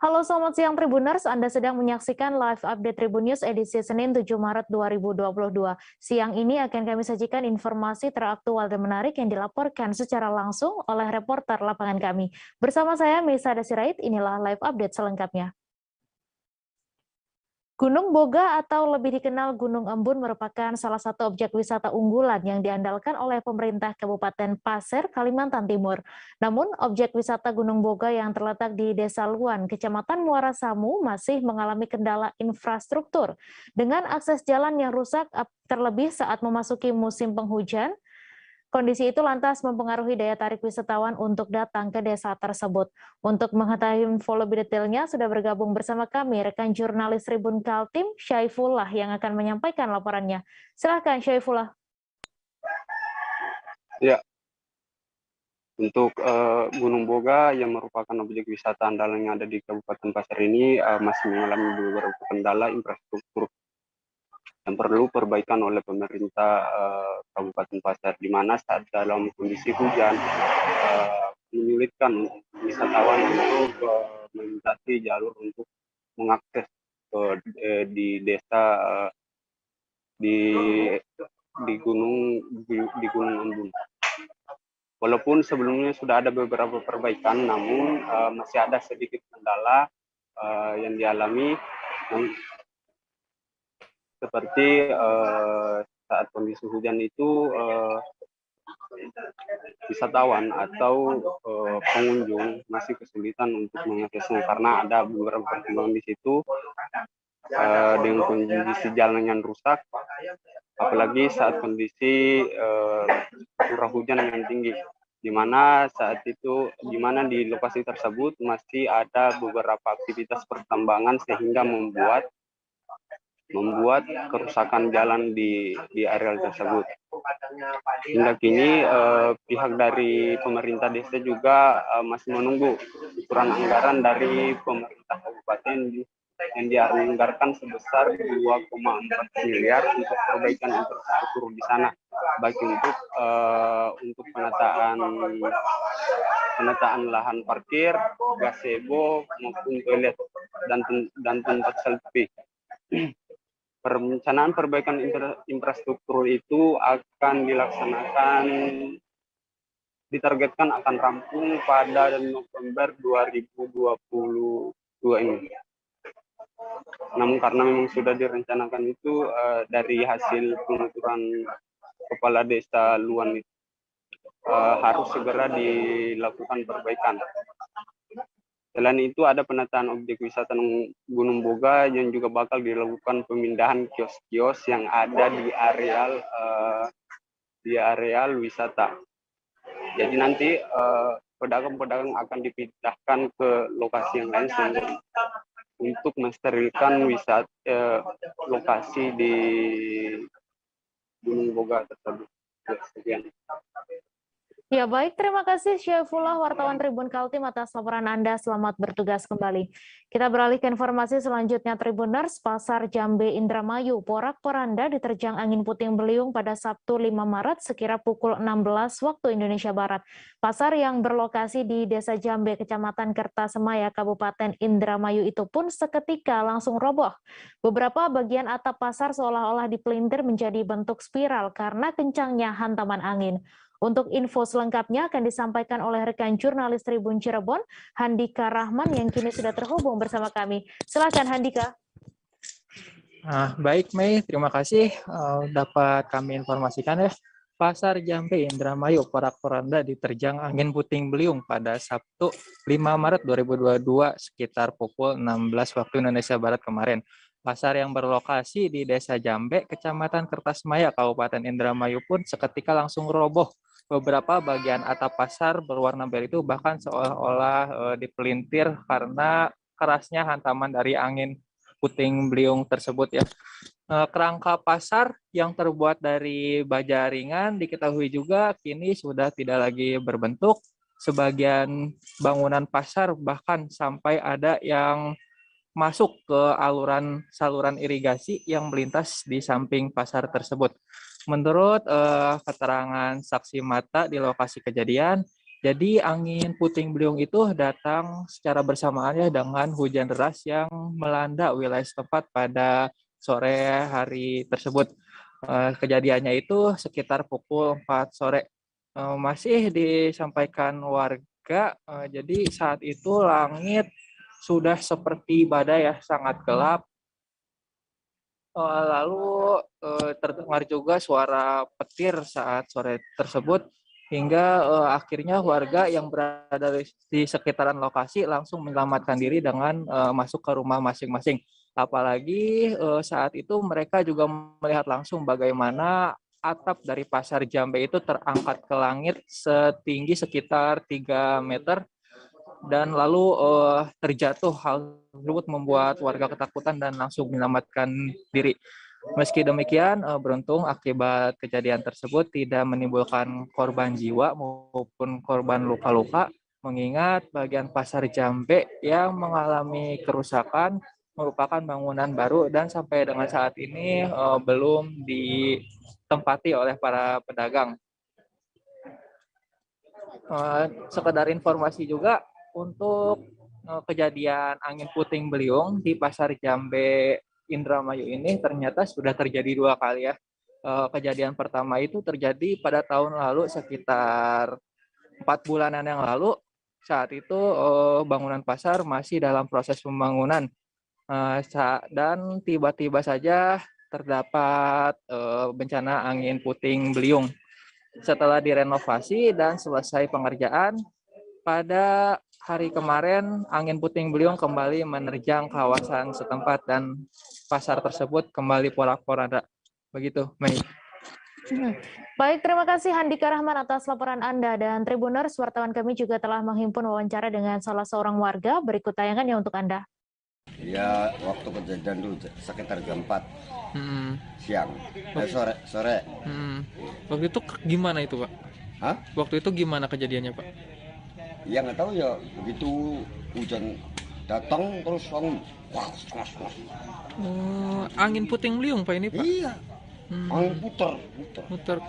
Halo, selamat siang Tribuners. Anda sedang menyaksikan live update Tribun News edisi Senin 7 Maret 2022. Siang ini akan kami sajikan informasi teraktual dan menarik yang dilaporkan secara langsung oleh reporter lapangan kami. Bersama saya, Meisa Dasirait, inilah live update selengkapnya. Gunung Boga atau lebih dikenal Gunung Embun merupakan salah satu objek wisata unggulan yang diandalkan oleh pemerintah Kabupaten Pasir, Kalimantan Timur. Namun, objek wisata Gunung Boga yang terletak di Desa Luan, Kecamatan Muara Samu masih mengalami kendala infrastruktur. Dengan akses jalan yang rusak, terlebih saat memasuki musim penghujan, kondisi itu lantas mempengaruhi daya tarik wisatawan untuk datang ke desa tersebut. Untuk mengetahui info lebih detailnya, sudah bergabung bersama kami rekan jurnalis Tribun Kaltim, Syaifullah, yang akan menyampaikan laporannya. Silahkan, Syaifullah. Ya, untuk Gunung Boga yang merupakan objek wisata andalan yang ada di Kabupaten Pasir ini masih mengalami beberapa kendala infrastruktur yang perlu perbaikan oleh pemerintah Kabupaten Pasir, di mana saat dalam kondisi hujan menyulitkan wisatawan untuk melintasi jalur untuk mengakses di desa di Gunung Embun. Walaupun sebelumnya sudah ada beberapa perbaikan, namun masih ada sedikit kendala yang dialami, seperti saat kondisi hujan itu wisatawan atau pengunjung masih kesulitan untuk mengaksesnya karena ada beberapa pertimbangan di situ, dengan kondisi jalan yang rusak, apalagi saat kondisi curah hujan yang tinggi, di mana di lokasi tersebut masih ada beberapa aktivitas pertambangan sehingga membuat kerusakan jalan di areal tersebut. Hingga kini pihak dari pemerintah desa juga masih menunggu ukuran anggaran dari pemerintah kabupaten yang dianggarkan sebesar 2,4 miliar untuk perbaikan infrastruktur di sana, baik untuk penataan lahan parkir, gazebo maupun toilet dan tempat selfie. Perencanaan perbaikan infrastruktur itu akan ditargetkan akan rampung pada November 2022 ini. Namun karena memang sudah direncanakan itu dari hasil penuturan Kepala Desa Luan itu, harus segera dilakukan perbaikan. Selain itu ada penataan objek wisata Gunung Boga yang juga bakal dilakukan pemindahan kios-kios yang ada di areal wisata. Jadi nanti pedagang-pedagang akan dipindahkan ke lokasi yang lain untuk mensterilkan lokasi di Gunung Boga tersebut. Sekian. Ya baik, terima kasih Syaifullah, wartawan Tribun Kaltim atas laporan Anda. Selamat bertugas kembali. Kita beralih ke informasi selanjutnya Tribuners. Pasar Jambe Indramayu porak-poranda diterjang angin puting beliung pada Sabtu 5 Maret sekira pukul 16 waktu Indonesia Barat. Pasar yang berlokasi di Desa Jambe, Kecamatan Kertasemaya, Kabupaten Indramayu itu pun seketika langsung roboh. Beberapa bagian atap pasar seolah-olah dipelintir menjadi bentuk spiral karena kencangnya hantaman angin. Untuk info selengkapnya akan disampaikan oleh rekan jurnalis Tribun Cirebon, Handika Rahman, yang kini sudah terhubung bersama kami. Silakan Handika. Baik Mei, terima kasih dapat kami informasikan ya. Pasar Jambe Indramayu porak-poranda diterjang angin puting beliung pada Sabtu 5 Maret 2022 sekitar pukul 16 waktu Indonesia Barat kemarin. Pasar yang berlokasi di Desa Jambe, Kecamatan Kertasemaya, Kabupaten Indramayu pun seketika langsung roboh. Beberapa bagian atap pasar berwarna biru itu bahkan seolah-olah dipelintir karena kerasnya hantaman dari angin puting beliung tersebut ya. Kerangka pasar yang terbuat dari baja ringan diketahui juga kini sudah tidak lagi berbentuk. Sebagian bangunan pasar bahkan sampai ada yang masuk ke saluran irigasi yang melintas di samping pasar tersebut. Menurut keterangan saksi mata di lokasi kejadian, Jadi angin puting beliung itu datang secara bersamaan ya dengan hujan deras yang melanda wilayah setempat pada sore hari tersebut. Kejadiannya itu sekitar pukul 4 sore. Masih disampaikan warga, jadi saat itu langit sudah seperti badai ya, sangat gelap. Lalu terdengar juga suara petir saat sore tersebut hingga akhirnya warga yang berada di sekitaran lokasi langsung menyelamatkan diri dengan masuk ke rumah masing-masing. Apalagi saat itu mereka juga melihat langsung bagaimana atap dari Pasar Jambe itu terangkat ke langit setinggi sekitar 3 meter dan lalu terjatuh. Hal tersebut membuat warga ketakutan dan langsung menyelamatkan diri. Meski demikian, beruntung akibat kejadian tersebut tidak menimbulkan korban jiwa maupun korban luka-luka, mengingat bagian Pasar Jambe yang mengalami kerusakan merupakan bangunan baru dan sampai dengan saat ini belum ditempati oleh para pedagang. Sekedar informasi juga, untuk kejadian angin puting beliung di Pasar Jambe Indramayu ini ternyata sudah terjadi 2 kali ya. Kejadian pertama itu terjadi pada tahun lalu sekitar 4 bulanan yang lalu. Saat itu bangunan pasar masih dalam proses pembangunan dan tiba-tiba saja terdapat bencana angin puting beliung. Setelah direnovasi dan selesai pengerjaan, pada hari kemarin angin puting beliung kembali menerjang kawasan setempat dan pasar tersebut kembali porak-poranda. Begitu, Mei. Baik, terima kasih Handika Rahman atas laporan Anda. Dan Tribuners, wartawan kami juga telah menghimpun wawancara dengan salah seorang warga. Berikut tayangannya untuk Anda. Ya, waktu kejadian dulu sekitar jam 4 siang, sore. Waktu itu gimana itu, Pak? Hah? Waktu itu gimana kejadiannya, Pak? Ya nggak tahu ya, begitu hujan datang terus langsung was. Angin puting beliung, Pak, ini, Pak? Iya, angin puter.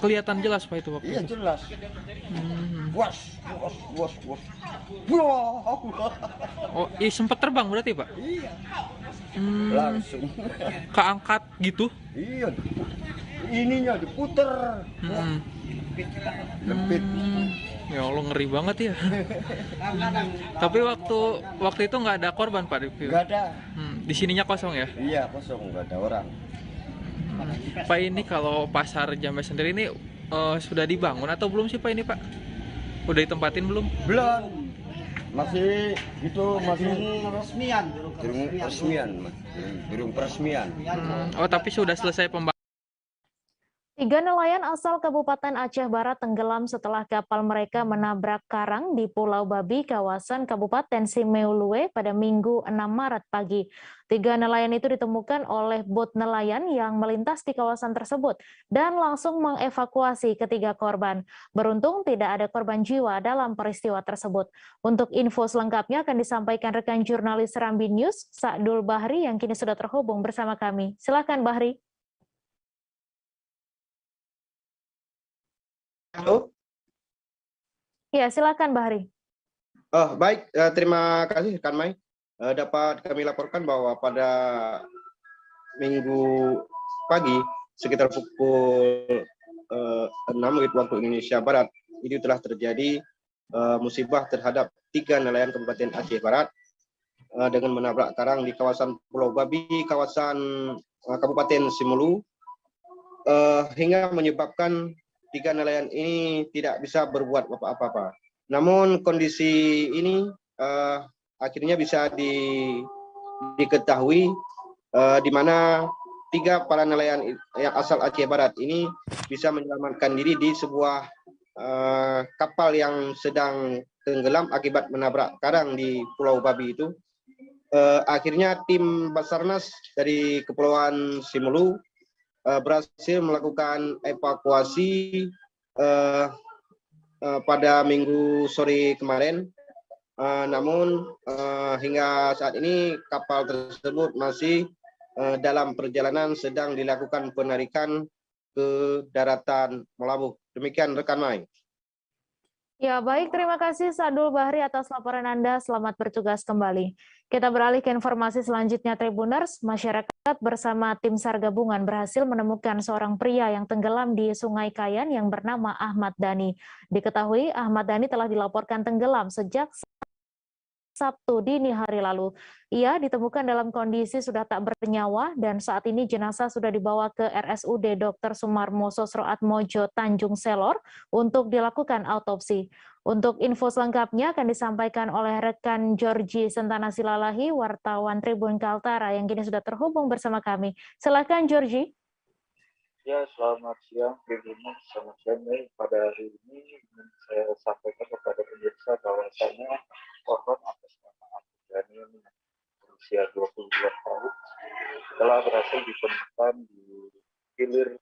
Kelihatan jelas, Pak, itu waktu Iya itu? jelas. Was. Oh, sempat terbang berarti, Pak? Iya. Langsung. Keangkat gitu? Iya. Ininya diputer. Lempit. Ya Allah, ngeri banget ya. Tapi waktu itu nggak ada korban, Pak? Nggak ada. Di sininya kosong ya? Iya kosong, nggak ada orang. Pak, ini kalau Pasar Jambe sendiri ini sudah dibangun atau belum sih, Pak, ini, Pak? Udah ditempatin belum? Belum. Masih belum peresmian. Oh, tapi sudah selesai pembangunan. 3 nelayan asal Kabupaten Aceh Barat tenggelam setelah kapal mereka menabrak karang di Pulau Babi, kawasan Kabupaten Simeulue pada Minggu 6 Maret pagi. 3 nelayan itu ditemukan oleh bot nelayan yang melintas di kawasan tersebut dan langsung mengevakuasi ketiga korban. Beruntung tidak ada korban jiwa dalam peristiwa tersebut. Untuk info selengkapnya akan disampaikan rekan jurnalis Serambi News, Sa'dul Bahri, yang kini sudah terhubung bersama kami. Silakan, Bahri. Halo. Ya, silakan Bahri. Baik, terima kasih rekan Mai. Dapat kami laporkan bahwa pada Minggu pagi sekitar pukul 6 waktu Indonesia Barat ini telah terjadi musibah terhadap 3 nelayan Kabupaten Aceh Barat dengan menabrak karang di kawasan Pulau Babi, kawasan Kabupaten Simulu, hingga menyebabkan 3 nelayan ini tidak bisa berbuat apa-apa. Namun kondisi ini akhirnya bisa diketahui di mana 3 para nelayan yang asal Aceh Barat ini bisa menyelamatkan diri di sebuah kapal yang sedang tenggelam akibat menabrak karang di Pulau Babi itu. Akhirnya tim Basarnas dari Kepulauan Simulu berhasil melakukan evakuasi pada Minggu sore kemarin. Namun hingga saat ini kapal tersebut masih dalam perjalanan, sedang dilakukan penarikan ke daratan Melabuh. Demikian rekan Mai. Ya, baik. Terima kasih Sadul Bahri atas laporan Anda. Selamat bertugas kembali. Kita beralih ke informasi selanjutnya, Tribuners. Masyarakat bersama tim SAR gabungan berhasil menemukan seorang pria yang tenggelam di Sungai Kayan yang bernama Ahmad Dhani. Diketahui Ahmad Dhani telah dilaporkan tenggelam sejak Sabtu dini hari lalu. Ia ditemukan dalam kondisi sudah tak bernyawa dan saat ini jenazah sudah dibawa ke RSUD Dr. Sumarmo Sosroatmojo Tanjung Selor untuk dilakukan autopsi. Untuk info selengkapnya akan disampaikan oleh rekan Georgie Sentana Silalahi, wartawan Tribun Kaltara yang kini sudah terhubung bersama kami. Silakan Georgie. Ya, selamat siang, Tribuners. Selamat siang. Pada hari ini ingin saya sampaikan kepada pemirsa bahwasannya korban atas nama Ahmad Dhani berusia 22 tahun telah berhasil ditemukan di hilir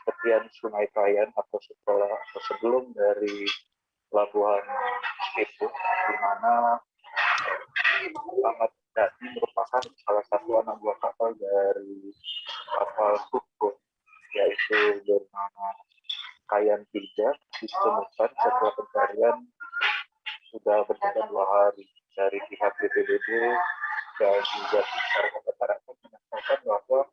tepian Sungai Kayan atau sebelum dari pelabuhan itu, di mana Ahmad Dhani merupakan salah satu anak buah kapal dari kapal Sukun, yaitu bernama Kayan 3, ditemukan setelah pencarian sudah berjalan 2 hari. Dari pihak BPBD dan juga tim SAR Kota Tarakan menyatakan bahwa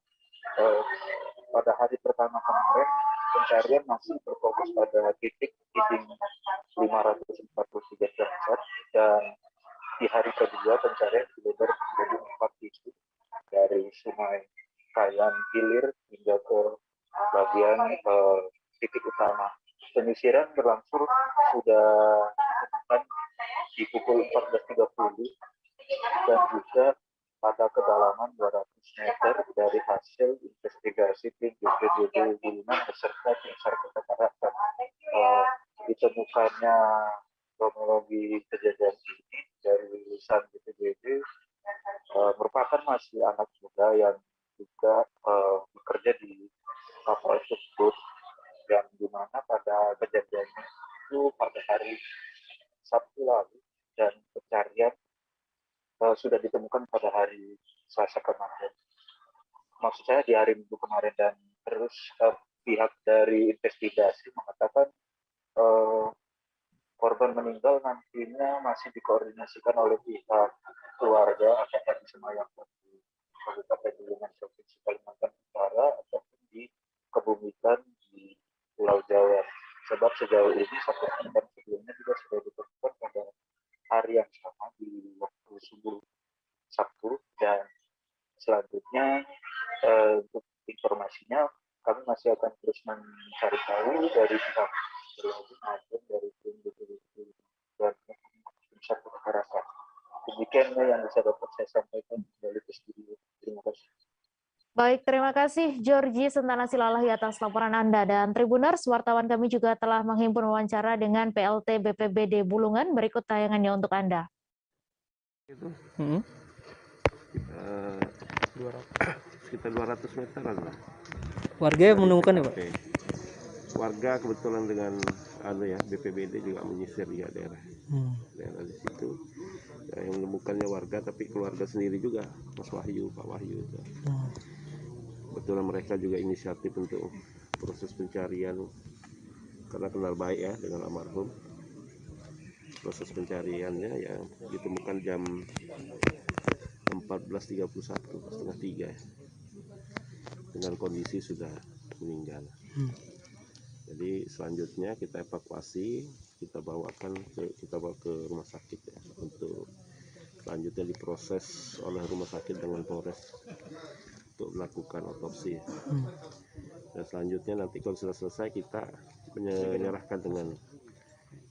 pada hari pertama kemarin pencarian masih berfokus pada titik 543 derajat, dan di hari kedua pencarian sudah menjadi 4 titik dari Sungai Kayan hilir hingga ke bagian titik utama. Penyisiran berlangsung sudah dilakukan di pukul 14.30 dan juga pada kedalaman 200 meter dari hasil investigasi tim BPBD Bulungan beserta tim SAR Kota Tarakan. Ditemukannya kronologi kejadian ini dari lulusan BPBD merupakan masih anak muda yang juga bekerja di kapal tersebut, yang dimana pada kejadiannya itu pada hari Sabtu lalu dan pencarian sudah ditemukan pada hari Selasa kemarin. Maksud saya di hari Minggu kemarin, dan terus pihak dari investigasi mengatakan korban meninggal nantinya masih dikoordinasikan oleh pihak keluarga apakah disemayamkan di Kabupaten Bulungan Provinsi Kalimantan Utara ataupun dikebumikan di Pulau Jawa. Sebab sejauh ini satu korban sebelumnya juga sudah ditemukan pada hari yang sama di waktu subuh Sabtu, dan selanjutnya untuk informasinya kami masih akan terus mencari tahu dari pihak berwajib maupun dari tim BPBD dan tim SAR Kota Tarakan. Demikian yang bisa dapat saya sampaikan dari studio. Terima kasih. Baik, terima kasih Georgie Sentana Silalahi atas laporan Anda. Dan Tribuners, wartawan kami juga telah menghimpun wawancara dengan PLT BPBD Bulungan. Berikut tayangannya untuk Anda. Sekitar 200 meteran lah. Warga yang menemukan ya Pak? Warga kebetulan dengan BPBD juga menyisir di daerah di situ. Yang menemukannya warga, tapi keluarga sendiri juga, Mas Wahyu, Pak Wahyu. Kebetulan mereka juga inisiatif untuk proses pencarian karena kenal baik ya dengan almarhum. Proses pencariannya yang ditemukan jam 14.31, setengah 3 ya, dengan kondisi sudah meninggal. Jadi selanjutnya kita evakuasi, kita bawa ke rumah sakit ya, untuk selanjutnya diproses oleh rumah sakit dengan Polres untuk melakukan otopsi. Dan selanjutnya nanti kalau sudah selesai kita menyerahkan dengan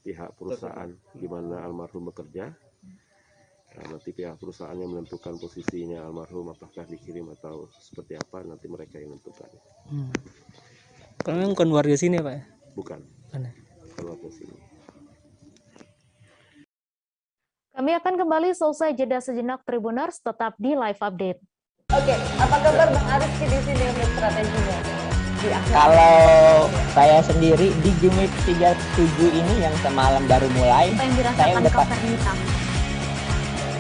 pihak perusahaan di mana almarhum bekerja. Nah, nanti pihak perusahaan yang menentukan posisinya almarhum, apakah dikirim atau seperti apa, nanti mereka yang menentukan. Kalau bukan warga sini Pak? Bukan. Mana? Warga sini. Kami akan kembali selesai jeda sejenak, Tribuners, tetap di Live Update. Oke, apa kabar Bang Arif di sini untuk strateginya? Kalau saya sendiri di Jumit 37 ini yang semalam baru mulai, Apa yang saya dirasakan udah Kapten Hitam?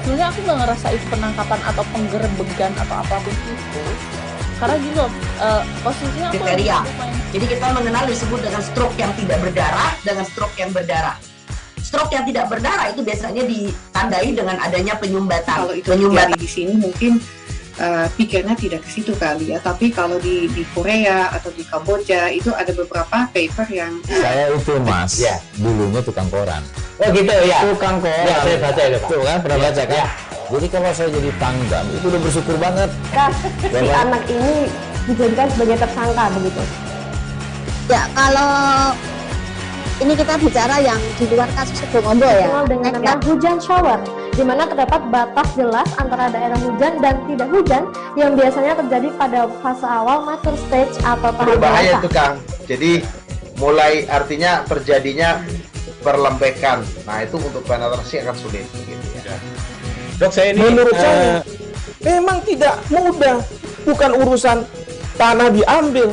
Sebenarnya aku nggak ngerasain penangkapan atau penggerebegan atau apapun itu. Karena gini loh, posisinya aku kriteria. Jadi kita mengenal disebut dengan stroke yang tidak berdarah dengan stroke yang berdarah. Stroke yang tidak berdarah itu biasanya ditandai dengan adanya penyumbatan. Kalau itu terjadi di sini mungkin pikirnya tidak ke situ kali ya, tapi kalau di Korea atau di Kamboja itu ada beberapa paper yang saya itu mas, ya dulunya tukang koran. Oh gitu ya. Tukang koran. Ya, saya baca itu Pak. Tuh kan pernah baca kan? Ya. Jadi kalau saya jadi tanggam itu udah bersyukur banget. Si anak ini dijadikan sebagai tersangka begitu. Ya kalau ini kita bicara yang di luar kasus Sebongombo ya. Dengan nama hujan shower, di mana terdapat batas jelas antara daerah hujan dan tidak hujan yang biasanya terjadi pada fase awal mature stage atau tahap berbahaya dewasa. itu Kang. Jadi mulai artinya terjadinya perlembekan. Nah itu untuk penetrasi akan sulit. Gitu ya. Dok saya ini menurut saya memang tidak mudah, bukan urusan tanah diambil.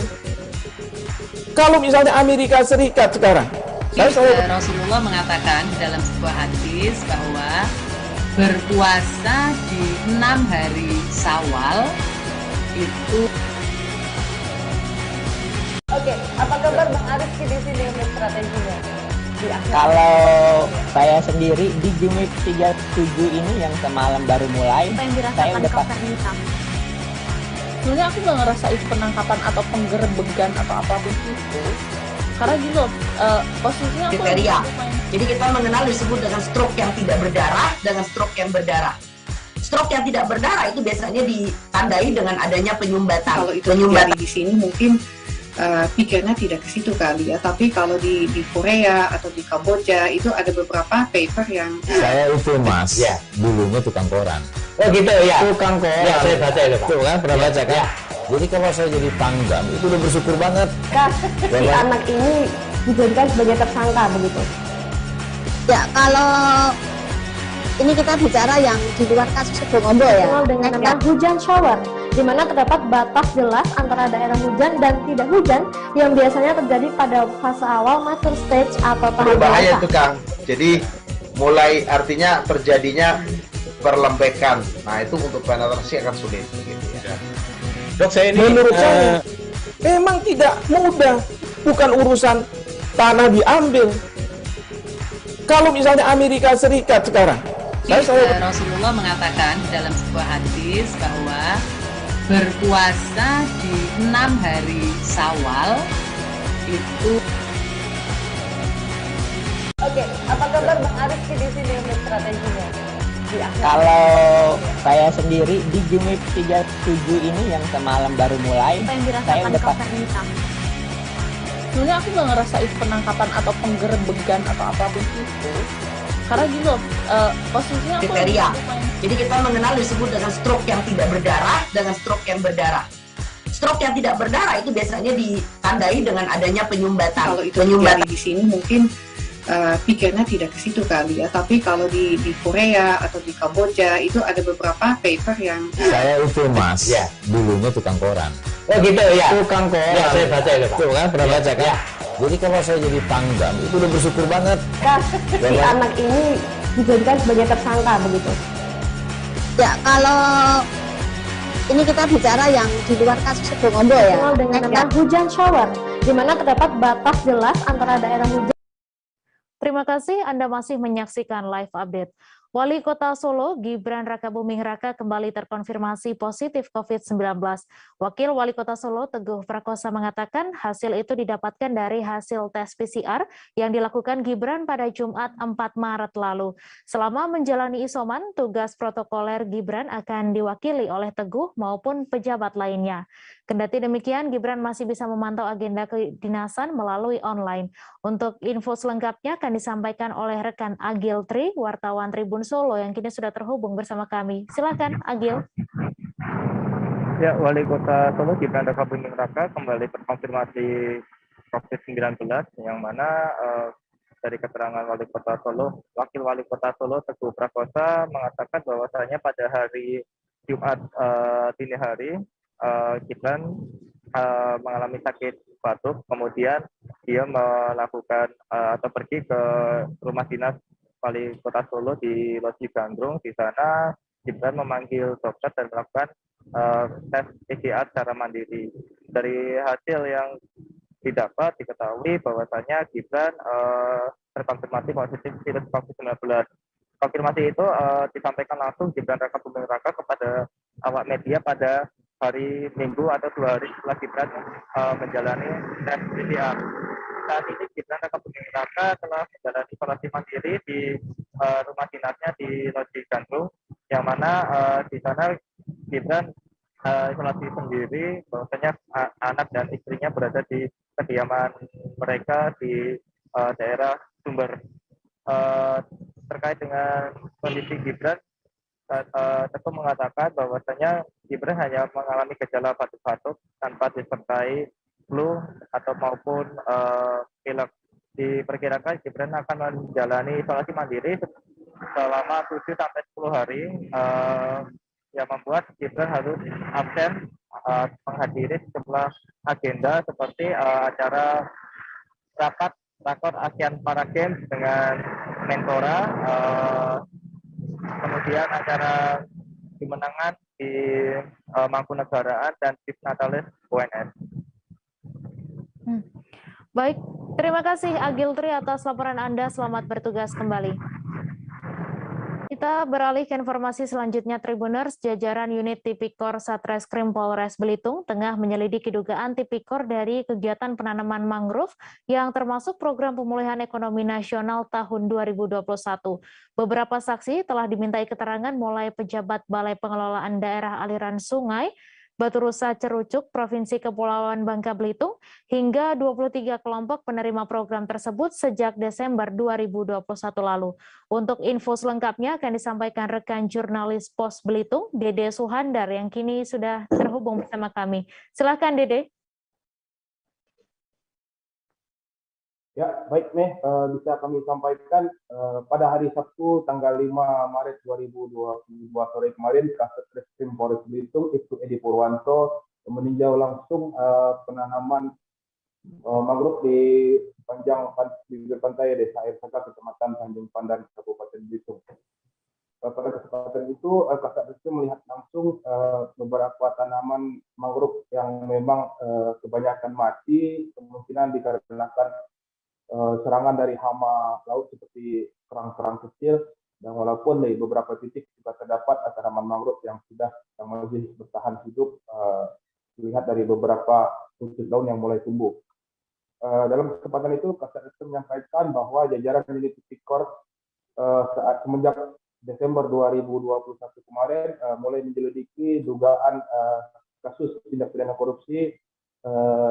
Kalau misalnya Amerika Serikat sekarang, Rasulullah mengatakan di dalam sebuah hadis bahwa berpuasa di 6 hari Syawal itu. Oke, apa kabar Bang Arif di sini untuk strateginya? Kalau saya sendiri di Jumik 37 ini yang semalam baru mulai, saya udah sebenarnya aku nggak ngerasa itu penangkapan atau penggerebegan atau apapun itu, karena gini loh, posisinya aku kriteria. Jadi kita mengenal disebut dengan stroke yang tidak berdarah dengan stroke yang berdarah. Stroke yang tidak berdarah itu biasanya ditandai dengan adanya penyumbatan. Kalau itu terjadi di sini mungkin pikirnya tidak ke situ kali ya, tapi kalau di Korea atau di Kamboja itu ada beberapa paper yang saya itu mas, ya dulunya tukang koran. Oh gitu ya. Tukang koran. Ya, saya baca itu Pak. Tuh kan pernah baca kan? Ya. Jadi kalau saya jadi tanggam itu udah bersyukur banget. Si anak ini dijadikan sebagai tersangka begitu. Ya kalau ini kita bicara yang di luar kasus Sebongombo ya. Dengan nama hujan shower, di mana terdapat batas jelas antara daerah hujan dan tidak hujan yang biasanya terjadi pada fase awal mature stage atau tahap berbahaya dewasa. itu Kang. Jadi mulai artinya terjadinya perlembekan. Nah itu untuk penetrasi akan sulit. Gitu ya. Dok saya ini menurut saya memang tidak mudah, bukan urusan tanah diambil. Kalau misalnya Amerika Serikat sekarang, Rasulullah mengatakan di dalam sebuah hadis bahwa berpuasa di 6 hari Syawal itu. Oke, apa kabar Bang Arif di sini untuk strateginya? Kalau saya sendiri di Jumik 37 ini yang semalam baru mulai, saya udah sebenarnya aku nggak ngerasa itu penangkapan atau penggerebegan atau apapun itu, karena gini loh, posisinya aku kriteria. Jadi kita mengenal disebut dengan stroke yang tidak berdarah dengan stroke yang berdarah. Stroke yang tidak berdarah itu biasanya ditandai dengan adanya penyumbatan. Kalau itu terjadi di sini mungkin pikirnya tidak ke situ kali ya, tapi kalau di Korea atau di Kamboja itu ada beberapa paper yang saya itu mas, ya dulunya tukang koran. Oh gitu ya. Tukang koran. Ya, saya baca itu Pak. Tuh kan pernah baca kan? Ya. Jadi kalau saya jadi tanggam itu udah bersyukur banget. Si anak ini dijadikan sebagai tersangka begitu. Ya kalau ini kita bicara yang di luar kasus Sebongombo ya. Dengan nama hujan shower, di mana terdapat batas jelas antara daerah hujan. Terima kasih Anda masih menyaksikan live update. Wali Kota Solo, Gibran Rakabuming Raka kembali terkonfirmasi positif COVID-19. Wakil Wali Kota Solo, Teguh Prakosa mengatakan hasil itu didapatkan dari hasil tes PCR yang dilakukan Gibran pada Jumat 4 Maret lalu. Selama menjalani isoman, tugas protokoler Gibran akan diwakili oleh Teguh maupun pejabat lainnya. Kendati demikian, Gibran masih bisa memantau agenda kedinasan melalui online. Untuk info selengkapnya akan disampaikan oleh rekan Agil Tri, wartawan Tribun Solo yang kini sudah terhubung bersama kami. Silakan, Agil. Ya, Wali Kota Solo Gibran Rakabuming Raka kembali terkonfirmasi COVID-19, yang mana dari keterangan Wali Kota Solo, Wakil Wali Kota Solo Teguh Prakosa mengatakan bahwasanya pada hari Jumat dini hari Gibran mengalami sakit batuk, kemudian dia melakukan atau pergi ke rumah dinas Wali Kota Solo di Loji Gandrung. Di sana Gibran memanggil dokter dan melakukan tes PCR secara mandiri. Dari hasil yang didapat diketahui bahwasanya Gibran terkonfirmasi positif virus COVID-19. Konfirmasi itu disampaikan langsung Gibran Raka Buming Raka kepada awak media pada hari Minggu atau 2 hari setelah Gibran menjalani tes PCR. Saat ini Gibran Raka Buming Raka telah menjalani isolasi mandiri di rumah dinasnya di Loji Gandrung, yang mana di sana Gibran isolasi sendiri, bahwasanya anak dan istrinya berada di kediaman mereka di daerah Sumber. Terkait dengan kondisi Gibran, Teguh mengatakan bahwasanya Gibran hanya mengalami gejala batuk-batuk tanpa disertai flu atau maupun pilek. Diperkirakan Gibran akan menjalani isolasi mandiri selama 7 sampai 10 hari, yang membuat Gibran harus absen menghadiri sejumlah agenda seperti acara rapat rakor ASEAN Para Games dengan Menpora, kemudian acara kemenangan di Mangkunegaraan dan Tips Natalis UNS. Baik, terima kasih Agil Tri atas laporan Anda. Selamat bertugas kembali. Kita beralih ke informasi selanjutnya. Tribuners, jajaran unit Tipikor Satreskrim Polres Belitung tengah menyelidiki dugaan Tipikor dari kegiatan penanaman mangrove yang termasuk program pemulihan ekonomi nasional tahun 2021. Beberapa saksi telah dimintai keterangan mulai pejabat Balai Pengelolaan Daerah Aliran Sungai Baturusa Cerucuk, Provinsi Kepulauan Bangka Belitung, hingga 23 kelompok penerima program tersebut sejak Desember 2021 lalu. Untuk info selengkapnya akan disampaikan rekan jurnalis Pos Belitung, Dede Suhandar, yang kini sudah terhubung bersama kami. Silakan Dede. Ya, baik nih, bisa kami sampaikan pada hari Sabtu tanggal 5 Maret 2022 sore kemarin, Satreskrim Polres Belitung, Ibtu Edi Purwanto meninjau langsung penanaman mangrove di sepanjang bibir pantai Desa Air Saka, Kecamatan Tanjung Pandan, Kabupaten Belitung. Pada kesempatan itu, Satreskrim melihat langsung beberapa tanaman mangrove yang memang kebanyakan mati, kemungkinan dikarenakan serangan dari hama laut seperti kerang-kerang kecil, dan walaupun di beberapa titik juga terdapat tanaman mangrove yang masih bertahan hidup, dilihat dari beberapa rumput daun yang mulai tumbuh. Dalam kesempatan itu, Satreskrim menyampaikan bahwa jajaran unit Tipikor semenjak Desember 2021 kemarin mulai menyelidiki dugaan kasus tindak pidana korupsi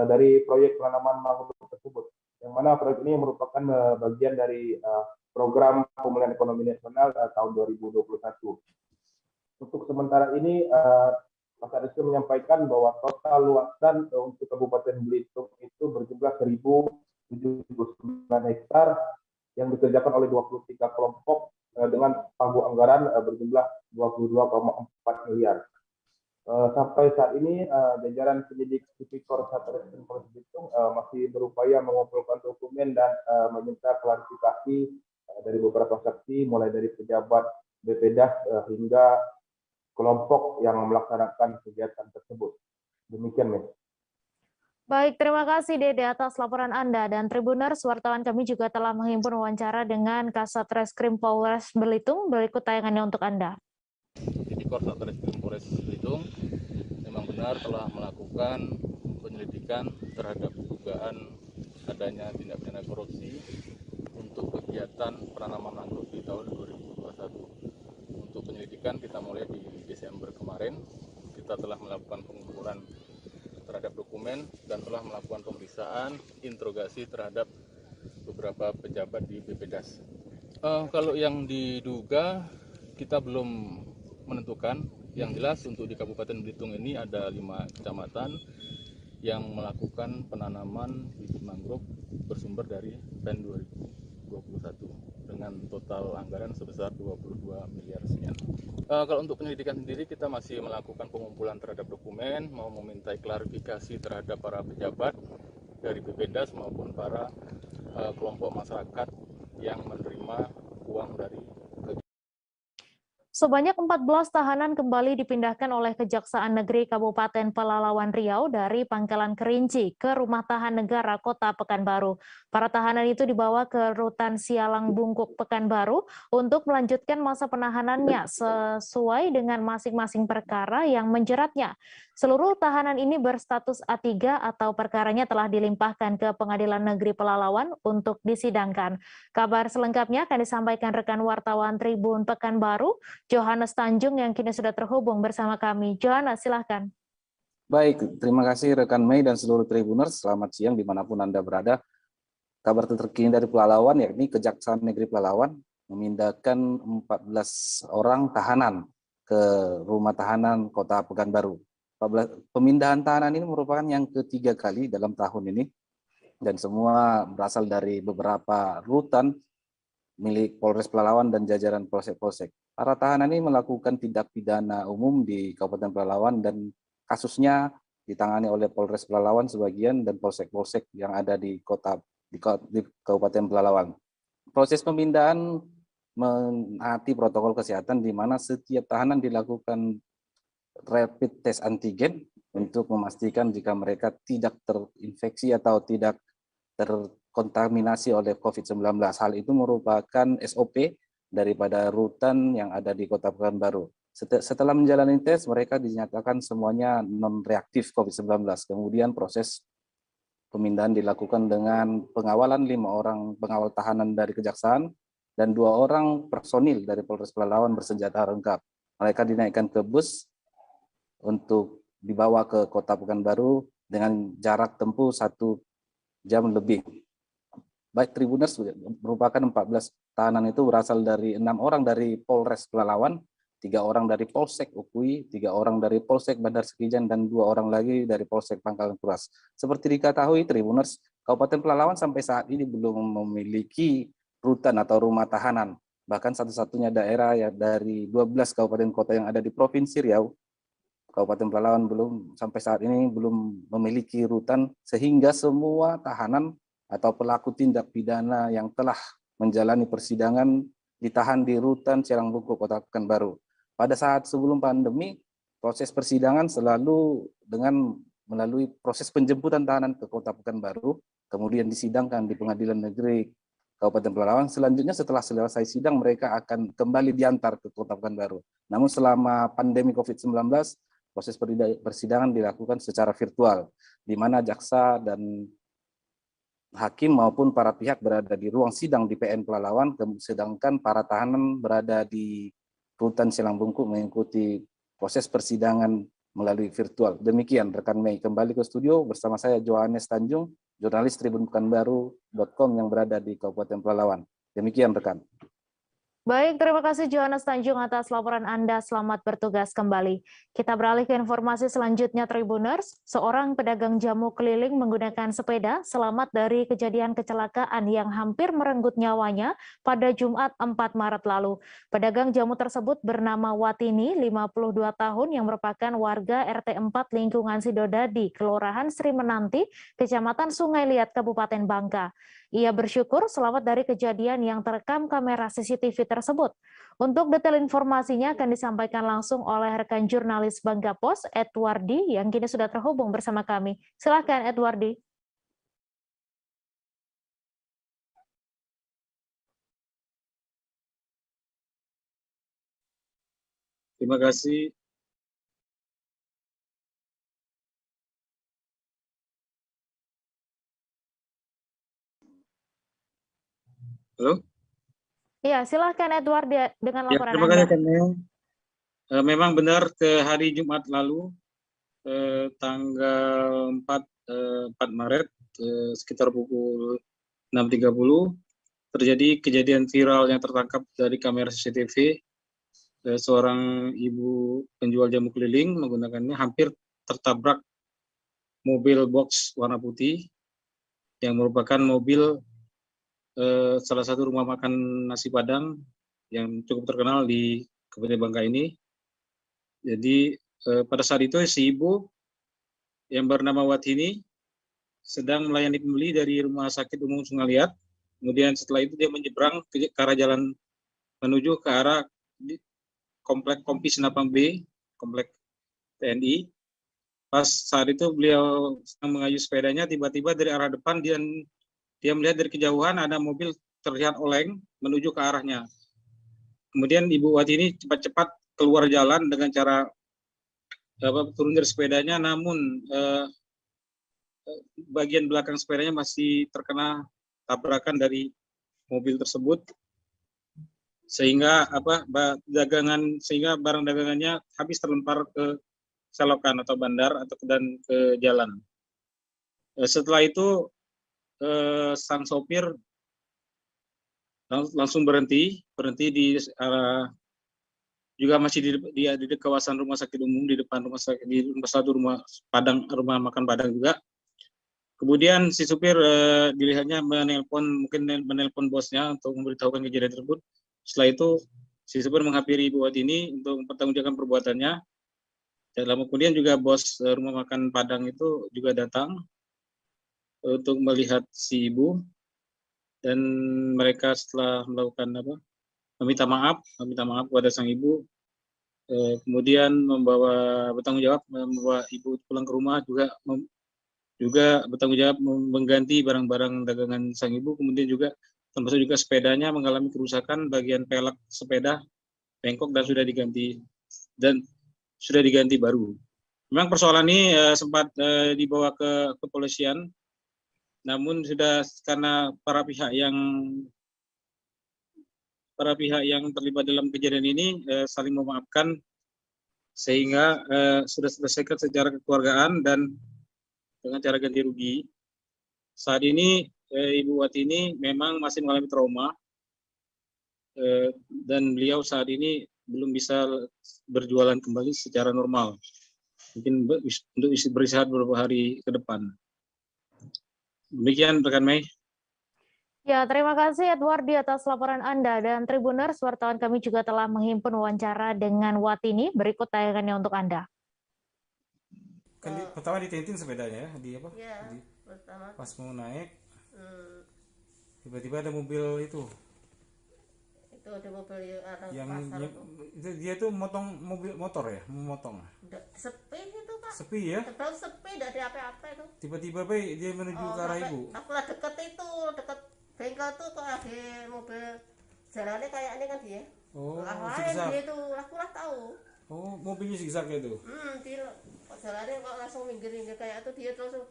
dari proyek penanaman mangrove tersebut, yang mana proyek ini merupakan bagian dari program pemulihan ekonomi nasional tahun 2021. Untuk sementara ini, Pak Satreskrim menyampaikan bahwa total luasan untuk Kabupaten Belitung itu berjumlah 1.079 hektar yang dikerjakan oleh 23 kelompok dengan pagu anggaran berjumlah 22,4 miliar. Sampai saat ini, jajaran penyidik Tipikor Satreskrim Polres Belitung masih berupaya mengumpulkan dokumen dan meminta klarifikasi dari beberapa saksi, mulai dari pejabat BPDAS hingga kelompok yang melaksanakan kegiatan tersebut. Demikian, Mas. Baik, terima kasih Dede atas laporan Anda. Dan Tribuners, wartawan kami juga telah menghimpun wawancara dengan Kasatreskrim Polres Belitung. Berikut tayangannya untuk Anda. Tipikor Satreskrim Polres Belitung memang benar telah melakukan penyelidikan terhadap dugaan adanya tindak pidana korupsi untuk kegiatan penanaman mangrove di tahun 2021. Untuk penyelidikan kita mulai di Desember kemarin. Kita telah melakukan pengumpulan terhadap dokumen dan telah melakukan pemeriksaan, interogasi terhadap beberapa pejabat di BPDAS. Kalau yang diduga kita belum menentukan. Yang jelas untuk di Kabupaten Belitung ini ada 5 kecamatan yang melakukan penanaman bibit mangrove bersumber dari PEN 2021 dengan total anggaran sebesar 22 miliar sekian. Kalau untuk penyelidikan sendiri kita masih melakukan pengumpulan terhadap dokumen, mau memintai klarifikasi terhadap para pejabat dari BPDAS maupun para kelompok masyarakat yang menerima uang dari Sebanyak 14 tahanan kembali dipindahkan oleh Kejaksaan Negeri Kabupaten Pelalawan Riau dari Pangkalan Kerinci ke Rumah Tahan Negara Kota Pekanbaru. Para tahanan itu dibawa ke Rutan Sialang Bungkuk Pekanbaru untuk melanjutkan masa penahanannya sesuai dengan masing-masing perkara yang menjeratnya. Seluruh tahanan ini berstatus A3 atau perkaranya telah dilimpahkan ke Pengadilan Negeri Pelalawan untuk disidangkan. Kabar selengkapnya akan disampaikan rekan wartawan Tribun Pekanbaru, Johannes Tanjung yang kini sudah terhubung bersama kami. Johannes, silahkan. Baik, terima kasih rekan Mei dan seluruh Tribuners. Selamat siang dimanapun Anda berada. Kabar terkini dari Pelalawan, yakni Kejaksaan Negeri Pelalawan memindahkan 14 orang tahanan ke rumah tahanan Kota Pekanbaru. Pemindahan tahanan ini merupakan yang ketiga kali dalam tahun ini, dan semua berasal dari beberapa rutan milik Polres Pelalawan dan jajaran polsek-polsek. Para tahanan ini melakukan tindak pidana umum di Kabupaten Pelalawan dan kasusnya ditangani oleh Polres Pelalawan sebagian dan polsek-polsek yang ada di Kabupaten Pelalawan. Proses pemindahan menaati protokol kesehatan di mana setiap tahanan dilakukan rapid test antigen untuk memastikan jika mereka tidak terinfeksi atau tidak terkontaminasi oleh COVID-19. Hal itu merupakan SOP daripada rutan yang ada di Kota Pekanbaru. Setelah menjalani tes, mereka dinyatakan semuanya non-reaktif COVID-19. Kemudian proses pemindahan dilakukan dengan pengawalan 5 orang pengawal tahanan dari Kejaksaan dan 2 orang personil dari Polres Pelalawan bersenjata lengkap. Mereka dinaikkan ke bus untuk dibawa ke Kota Pekanbaru dengan jarak tempuh 1 jam lebih. Baik Tribuners, merupakan 14 tahanan itu berasal dari 6 orang dari Polres Pelalawan, 3 orang dari Polsek Ukui, 3 orang dari Polsek Bandar Sekijan, dan 2 orang lagi dari Polsek Pangkalan Kuras. Seperti diketahui Tribuners, Kabupaten Pelalawan sampai saat ini belum memiliki rutan atau rumah tahanan. Bahkan satu-satunya daerah ya dari 12 kabupaten kota yang ada di Provinsi Riau, Kabupaten Pelalawan sampai saat ini belum memiliki rutan, sehingga semua tahanan atau pelaku tindak pidana yang telah menjalani persidangan ditahan di rutan Sialang Bungkuk Kota Pekanbaru. Pada saat sebelum pandemi, proses persidangan selalu dengan melalui proses penjemputan tahanan ke Kota Pekanbaru, kemudian disidangkan di Pengadilan Negeri Kabupaten Pelalawan. Selanjutnya setelah selesai sidang, mereka akan kembali diantar ke Kota Pekanbaru. Namun selama pandemi COVID-19, proses persidangan dilakukan secara virtual, di mana jaksa dan hakim maupun para pihak berada di ruang sidang di PN Pelalawan, sedangkan para tahanan berada di rutan Sialang Bungkuk mengikuti proses persidangan melalui virtual. Demikian rekan Mei, kembali ke studio bersama saya Johannes Tanjung, jurnalis tribunpekanbaru.com yang berada di Kabupaten Pelalawan. Demikian rekan. Baik, terima kasih Johannes Tanjung atas laporan Anda. Selamat bertugas kembali. Kita beralih ke informasi selanjutnya Tribuners. Seorang pedagang jamu keliling menggunakan sepeda selamat dari kejadian kecelakaan yang hampir merenggut nyawanya pada Jumat 4 Maret lalu. Pedagang jamu tersebut bernama Watini, 52 tahun, yang merupakan warga RT 4 lingkungan Sidodadi, Kelurahan Sri Menanti, Kecamatan Sungai Liat, Kabupaten Bangka. Ia bersyukur selamat dari kejadian yang terekam kamera CCTV tersebut. Untuk detail informasinya akan disampaikan langsung oleh rekan jurnalis Bangka Pos, Edwardi, yang kini sudah terhubung bersama kami. Silakan Edwardi. Terima kasih. Halo? Iya, silahkan Edward dengan laporan terima kasih, Anda. Memang benar ke hari Jumat lalu, tanggal 4 Maret, sekitar pukul 6.30, terjadi kejadian viral yang tertangkap dari kamera CCTV. Seorang ibu penjual jamu keliling menggunakannya hampir tertabrak mobil box warna putih yang merupakan mobil salah satu rumah makan nasi Padang yang cukup terkenal di Kabupaten Bangka ini. Jadi pada saat itu si ibu yang bernama Watini sedang melayani pembeli dari Rumah Sakit Umum Sungai Liat. Kemudian setelah itu dia menyeberang ke arah jalan menuju ke arah komplek Kompis 8B, komplek TNI. Pas saat itu beliau sedang mengayuh sepedanya, tiba-tiba dari arah depan dia melihat dari kejauhan ada mobil terlihat oleng menuju ke arahnya. Kemudian Ibu Wati ini cepat-cepat keluar jalan dengan cara turun dari sepedanya, namun bagian belakang sepedanya masih terkena tabrakan dari mobil tersebut, sehingga barang dagangannya habis terlempar ke selokan atau bandar dan ke jalan. Setelah itu sang sopir langsung berhenti di juga masih di kawasan rumah sakit umum, di depan rumah sakit, di satu rumah makan Padang juga. Kemudian si supir dilihatnya menelpon bosnya untuk memberitahukan kejadian tersebut. Setelah itu si supir menghampiri Ibu Wati ini untuk mempertanggungjawabkan perbuatannya. Dan kemudian juga bos rumah makan Padang itu juga datang untuk melihat si ibu, dan mereka setelah melakukan meminta maaf kepada sang ibu, kemudian bertanggung jawab membawa ibu pulang ke rumah, juga bertanggung jawab mengganti barang-barang dagangan sang ibu, kemudian juga termasuk juga sepedanya mengalami kerusakan, bagian pelek sepeda bengkok dan sudah diganti baru. Memang persoalan ini sempat dibawa ke kepolisian, namun sudah karena para pihak yang terlibat dalam kejadian ini saling memaafkan, sehingga sudah selesaikan secara kekeluargaan dan dengan cara ganti rugi. Saat ini Ibu Wati ini memang masih mengalami trauma, dan beliau saat ini belum bisa berjualan kembali secara normal. Mungkin untuk beristirahat beberapa hari ke depan. Demikian rekan Mei. Ya, terima kasih Edwardi atas laporan Anda. Dan Tribuners, wartawan kami juga telah menghimpun wawancara dengan Watini. Berikut tayangannya untuk Anda. Pertama ditentin sepedanya, pertama. Pas mau naik, tiba-tiba ada mobil itu ada mobil yang dia tuh motong motor ya, memotong. Sepi itu Pak. Sepi ya? Terus sepi, tidak ada apa-apa itu. Tiba-tiba dia menuju ke arah ibu. Aku lah deket bengkel tuh kok ada mobil jalannya kayak ini kan dia. Oh, lain dia itu, aku lah tahu. Oh, mobilnya zigzag itu. Dia jalannya kok langsung minggir kayak itu, dia terus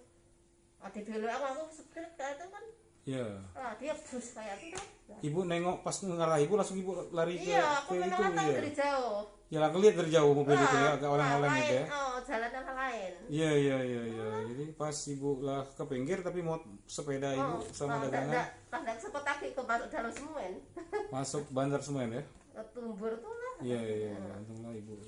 ada belok aku speed kayak itu kan. Iya. Dia bus kayak itu kan. Ibu nengok pas ngarah ibu, langsung ibu lari ke aku itu ya. Dari jauh. Ya lah, lihat dari jauh mobil itu ya, agak oleng-oleng gitu ya. Jalannya lain. Iya. Jadi pas ibu lah ke pinggir, tapi mau sepeda ibu sama dagangan. Tidak sempat lagi ke dalam semen. Masuk bandar semen ya. Tumbur tuh lah. Iya. Untunglah ibu.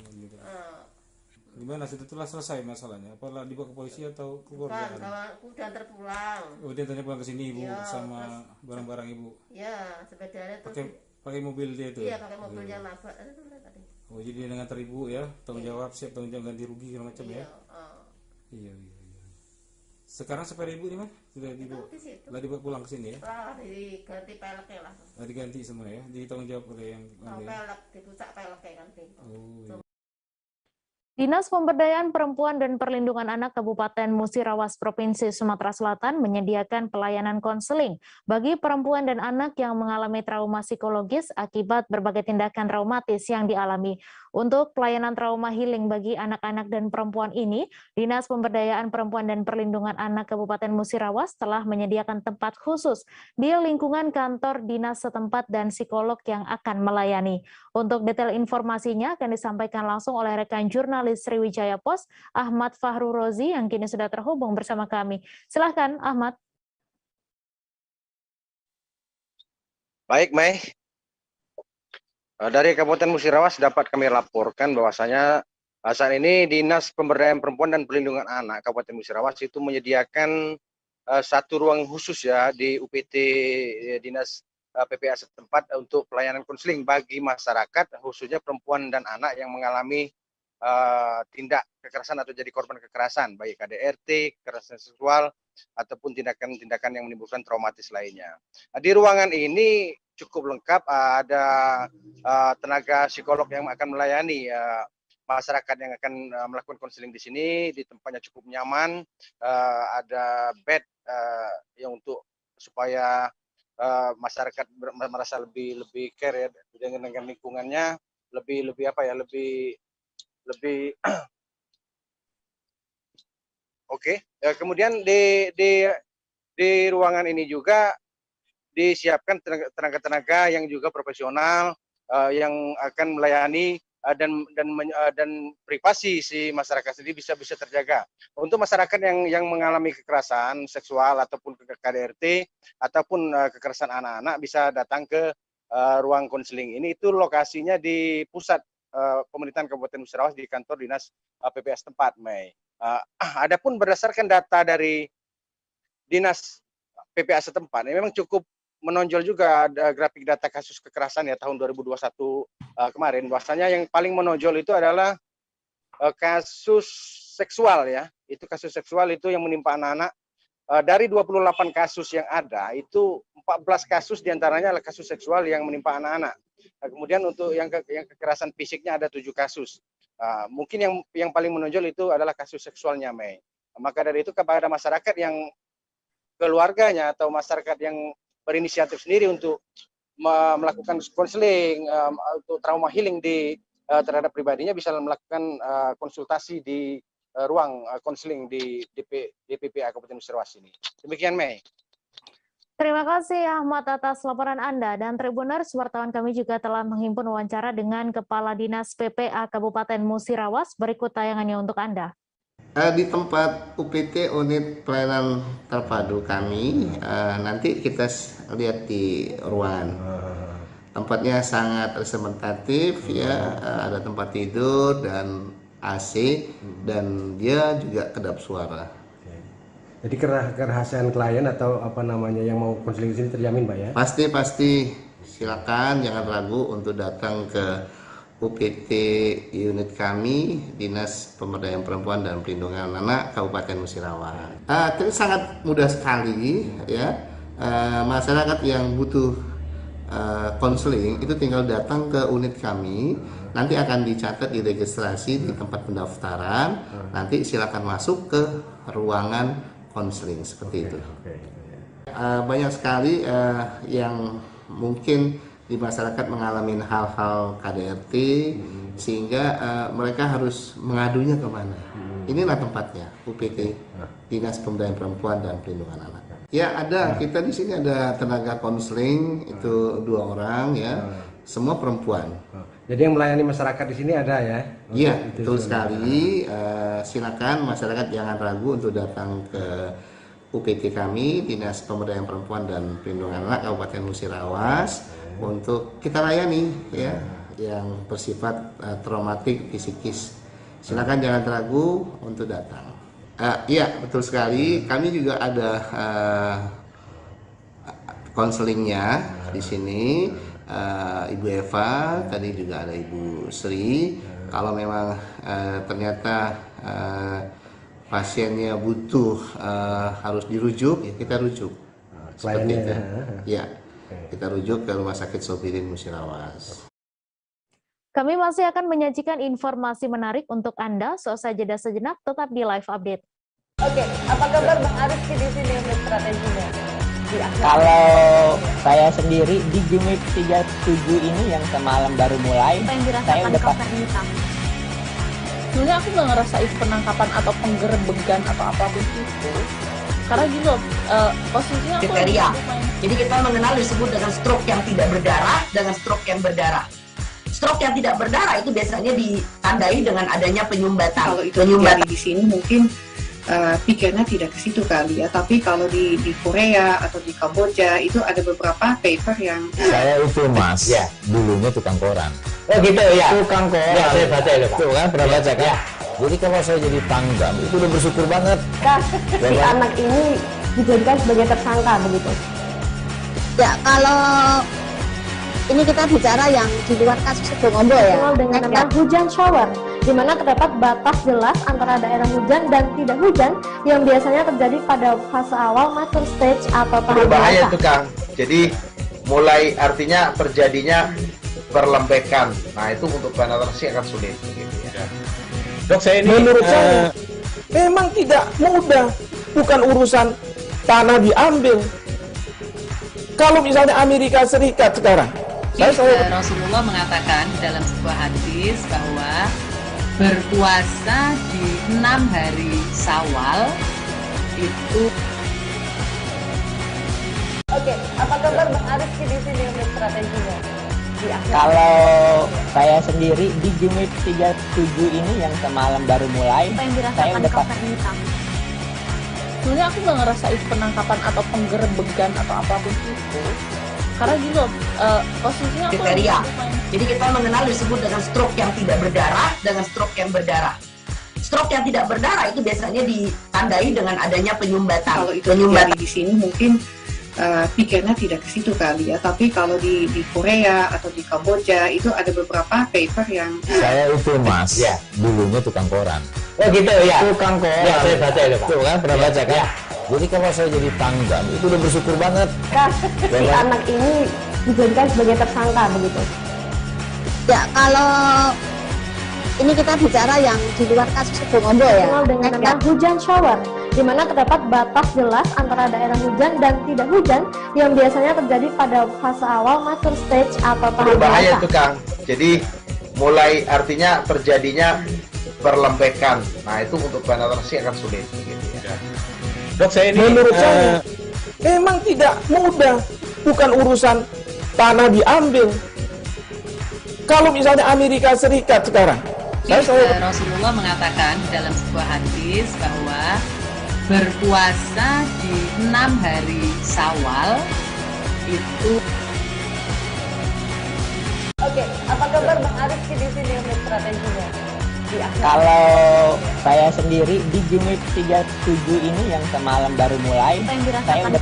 Gimana setelah selesai masalahnya? Apa dibawa ke polisi atau keluarga? Aku udah terpulang. Oh, dia tanya pulang ke sini ibu sama barang-barang ibu. Iya, sepedanya tuh. Pakai mobil dia itu. Iya, pakai mobilnya nabrak itu tadi. Oh, jadi dengan teribu ya, tanggung jawab, siap tanggung jawab ganti rugi segala macam ya. Iya. Sekarang sepeda ibu di mana? Sudah dibawa. Lah dibawa pulang ke sini ya? Diganti peleknya lah. Diganti semua ya. Jadi tanggung jawab oleh yang pelek, dibucak peleknya kan. Oh, iya. Dinas Pemberdayaan Perempuan dan Perlindungan Anak Kabupaten Musirawas Provinsi Sumatera Selatan menyediakan pelayanan konseling bagi perempuan dan anak yang mengalami trauma psikologis akibat berbagai tindakan traumatis yang dialami. Untuk pelayanan trauma healing bagi anak-anak dan perempuan ini, Dinas Pemberdayaan Perempuan dan Perlindungan Anak Kabupaten Musirawas telah menyediakan tempat khusus di lingkungan kantor dinas setempat dan psikolog yang akan melayani. Untuk detail informasinya akan disampaikan langsung oleh rekan jurnalis Sriwijaya Pos, Ahmad Fahru Rozi, yang kini sudah terhubung bersama kami. Silahkan, Ahmad. Baik, Mei. Dari Kabupaten Musirawas dapat kami laporkan bahwasanya saat ini Dinas Pemberdayaan Perempuan dan Perlindungan Anak Kabupaten Musirawas itu menyediakan satu ruang khusus ya di UPT Dinas PPA setempat untuk pelayanan konseling bagi masyarakat, khususnya perempuan dan anak yang mengalami tindak kekerasan atau jadi korban kekerasan, baik KDRT, kekerasan seksual, ataupun tindakan-tindakan yang menimbulkan traumatis lainnya. Di ruangan ini cukup lengkap, ada tenaga psikolog yang akan melayani masyarakat yang akan melakukan konseling di sini, di tempatnya cukup nyaman, ada bed yang untuk supaya masyarakat merasa lebih care ya dengan lingkungannya, lebih oke. Kemudian di ruangan ini juga disiapkan tenaga-tenaga yang juga profesional yang akan melayani dan privasi si masyarakat sendiri bisa terjaga. Untuk masyarakat yang mengalami kekerasan seksual ataupun KDRT ataupun kekerasan anak-anak bisa datang ke ruang konseling ini. Itu lokasinya di pusat pemerintahan Kabupaten Musirawas di kantor dinas PPA setempat, Mei. Adapun berdasarkan data dari dinas PPA setempat, memang cukup menonjol juga ada grafik data kasus kekerasan ya tahun 2021 kemarin. Bahwasanya yang paling menonjol itu adalah kasus seksual ya. Itu kasus seksual itu yang menimpa anak-anak. Dari 28 kasus yang ada, itu 14 kasus diantaranya adalah kasus seksual yang menimpa anak-anak. Kemudian untuk yang kekerasan fisiknya ada 7 kasus. Mungkin yang paling menonjol itu adalah kasus seksualnya, Mei. Maka dari itu kepada masyarakat yang keluarganya atau masyarakat yang berinisiatif sendiri untuk melakukan konseling untuk trauma healing terhadap pribadinya bisa melakukan konsultasi di ruang konseling di PPA Kabupaten Musirawas ini. Demikian, Mei. Terima kasih Ahmad atas laporan Anda. Dan Tribuners, wartawan kami juga telah menghimpun wawancara dengan Kepala Dinas PPA Kabupaten Musirawas. Berikut tayangannya untuk Anda. Di tempat UPT unit pelayanan terpadu kami, nanti kita lihat di ruangan. Tempatnya sangat representatif ya, ada tempat tidur dan AC dan dia juga kedap suara. Jadi kerahasiaan klien atau apa namanya yang mau konseling di sini terjamin, Pak ya? Pasti silakan, jangan ragu untuk datang ke UPT unit kami, Dinas Pemberdayaan Perempuan dan Perlindungan Anak Kabupaten Musirawas. Itu sangat mudah sekali ya. Masyarakat yang butuh konseling itu tinggal datang ke unit kami, nanti akan dicatat di registrasi di tempat pendaftaran, nanti silakan masuk ke ruangan konseling seperti itu. Banyak sekali yang mungkin di masyarakat mengalami hal-hal KDRT sehingga mereka harus mengadunya kemana. Inilah tempatnya, UPT Dinas Pemberdayaan Perempuan dan Perlindungan Anak. Ya ada, kita di sini ada tenaga konseling itu 2 orang ya, semua perempuan. Jadi yang melayani masyarakat di sini ada ya? Iya, betul sekali. Silakan masyarakat jangan ragu untuk datang ke UPT kami, Dinas Pemberdayaan Perempuan dan Perlindungan Anak Kabupaten Musirawas, untuk kita layani ya, yang bersifat traumatik psikis. Silakan jangan ragu untuk datang. Iya, betul sekali. Kami juga ada konselingnya di sini. Ibu Eva, tadi juga ada Ibu Sri. Kalau memang ternyata pasiennya butuh harus dirujuk, ya kita rujuk. Seperti itu. Ya, kita rujuk ke Rumah Sakit Sobirin Musirawas. Kami masih akan menyajikan informasi menarik untuk Anda. Selesai jeda sejenak, tetap di Live Update. Oke, apa kabar Bang Arief di sini untuk strateginya? Kalau saya sendiri di Jumip 37 ini yang semalam baru mulai, saya udah pasti. Sebenarnya aku nggak ngerasain penangkapan atau penggerebegan atau apapun itu. Karena gini loh, posisinya aku kriteria. Jadi kita mengenal disebut dengan stroke yang tidak berdarah dengan stroke yang berdarah. Stroke yang tidak berdarah itu biasanya ditandai dengan adanya penyumbatan. Kalau itu terjadi di sini mungkin pikirnya tidak ke situ kali ya. Tapi kalau di Korea atau di Kamboja itu ada beberapa paper yang saya itu Mas, ya, dulunya tukang koran. Oh gitu ya. Tukang koran. Ya, saya baca ya, Pak. Tuh kan pernah baca kan? Ya. Jadi kalau saya jadi pangdam itu udah bersyukur banget. Si anak ini dijadikan sebagai tersangka begitu. Ya, kalau ini kita bicara yang di luar kasus Sebongombo ya. Dengan nama hujan shower, di mana terdapat batas jelas antara daerah hujan dan tidak hujan yang biasanya terjadi pada fase awal mature stage atau tahap bahaya dewasa. tuh Kang. Jadi mulai artinya terjadinya perlembekan. Nah itu untuk penetrasi akan sulit. Gitu ya. Dok, saya ini menurut saya memang tidak mudah, bukan urusan tanah diambil. Kalau misalnya Amerika Serikat sekarang, Rasulullah mengatakan dalam sebuah hadis bahwa berpuasa di 6 hari Syawal itu. Oke, apa kabar Bang Arif di sini untuk strateginya? Kalau saya sendiri di Jumip 37 ini yang semalam baru mulai, saya udah sebenarnya aku nggak ngerasain penangkapan atau penggerebekan atau apapun itu, karena gini loh, posisinya aku kriteria. Jadi kita mengenal disebut dengan stroke yang tidak berdarah dengan stroke yang berdarah. Stroke yang tidak berdarah itu biasanya ditandai dengan adanya penyumbatan. Kalau itu terjadi di sini mungkin pikirnya tidak ke situ kali ya, tapi kalau di Korea atau di Kamboja itu ada beberapa paper yang saya itu mas, ya dulunya tukang koran. Oh gitu ya, Tukang koran. ya saya baca itu Pak. Tuh kan pernah baca kan? Ya. Jadi kalau saya jadi pangdam itu udah bersyukur banget. Si anak ini dijadikan sebagai tersangka begitu. Ya, kalau ini kita bicara yang di luar kasus Sebongombo ya. Dikenal dengan nama hujan shower, di mana terdapat batas jelas antara daerah hujan dan tidak hujan yang biasanya terjadi pada fase awal mature stage atau tahap Berbahaya dewasa. itu Kang. Jadi mulai artinya terjadinya perlembekan. Nah itu untuk penetrasi akan sulit. Gitu ya. Dok, saya ini menurut saya memang tidak mudah, bukan urusan tanah diambil. Kalau misalnya Amerika Serikat sekarang, Rasulullah mengatakan dalam sebuah hadis bahwa berpuasa di 6 hari Syawal itu. Oke, apa kabar Bang Arif di sini untuk strateginya? Kalau saya sendiri di Jumip 37 ini yang semalam baru mulai, saya udah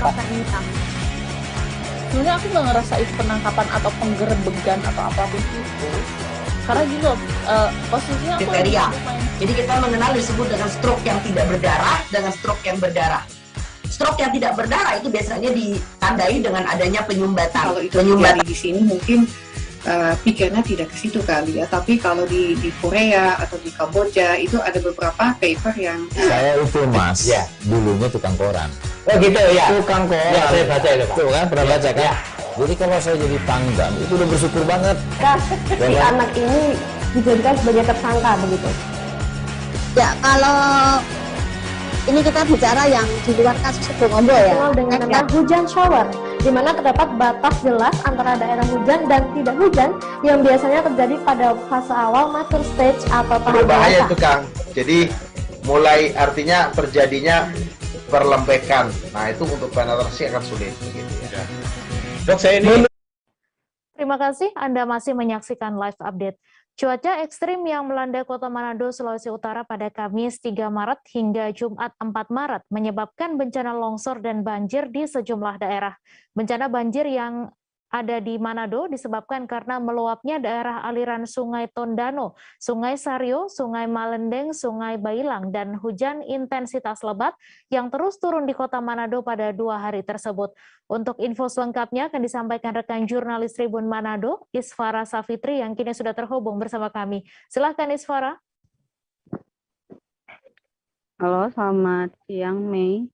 sebenarnya aku nggak ngerasain penangkapan atau penggerebekan atau apapun itu, karena gini loh, posisinya aku kriteria. Jadi kita mengenal disebut dengan stroke yang tidak berdarah dengan stroke yang berdarah. Stroke yang tidak berdarah itu biasanya ditandai dengan adanya penyumbatan. Kalau itu terjadi di sini mungkin pikirnya tidak ke situ kali ya, tapi kalau di Korea atau di Kamboja itu ada beberapa paper yang Saya itu mas, ya dulunya tukang koran. Oh gitu ya, Tukang koran. ya saya baca itu Pak. Tuh kan pernah baca kan? Ya. Jadi kalau saya jadi pangdam itu udah bersyukur banget. Si anak ini dijadikan sebagai tersangka begitu. Ya, kalau ini kita bicara yang di luar kasus Sebongombo ya. Dikenal dengan nama hujan shower, di mana terdapat batas jelas antara daerah hujan dan tidak hujan yang biasanya terjadi pada fase awal mature stage atau tahap Berbahaya dewasa. itu Kang. Jadi mulai artinya terjadinya perlembekan. Nah itu untuk penetrasi akan sulit. Gitu ya. Dok, saya ini Terima kasih Anda masih menyaksikan live update. Cuaca ekstrim yang melanda Kota Manado, Sulawesi Utara pada Kamis 3 Maret hingga Jumat 4 Maret menyebabkan bencana longsor dan banjir di sejumlah daerah. Bencana banjir yang ada di Manado disebabkan karena meluapnya daerah aliran Sungai Tondano, Sungai Sario, Sungai Malendeng, Sungai Bailang, dan hujan intensitas lebat yang terus turun di Kota Manado pada 2 hari tersebut. Untuk info selengkapnya akan disampaikan rekan jurnalis Tribun Manado, Isfara Safitri, yang kini sudah terhubung bersama kami. Silahkan Isfara. Halo, selamat siang Mei.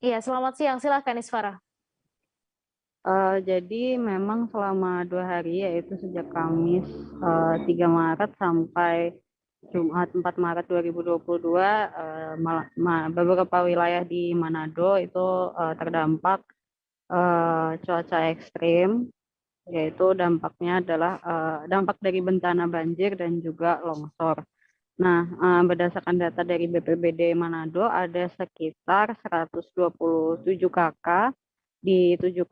Iya, selamat siang. Silahkan Isfara. Jadi memang selama 2 hari, yaitu sejak Kamis 3 Maret sampai Jumat 4 Maret 2022, beberapa wilayah di Manado itu terdampak cuaca ekstrim, yaitu dampaknya adalah dampak dari bencana banjir dan juga longsor. Nah, berdasarkan data dari BPBD Manado, ada sekitar 127 KK di 7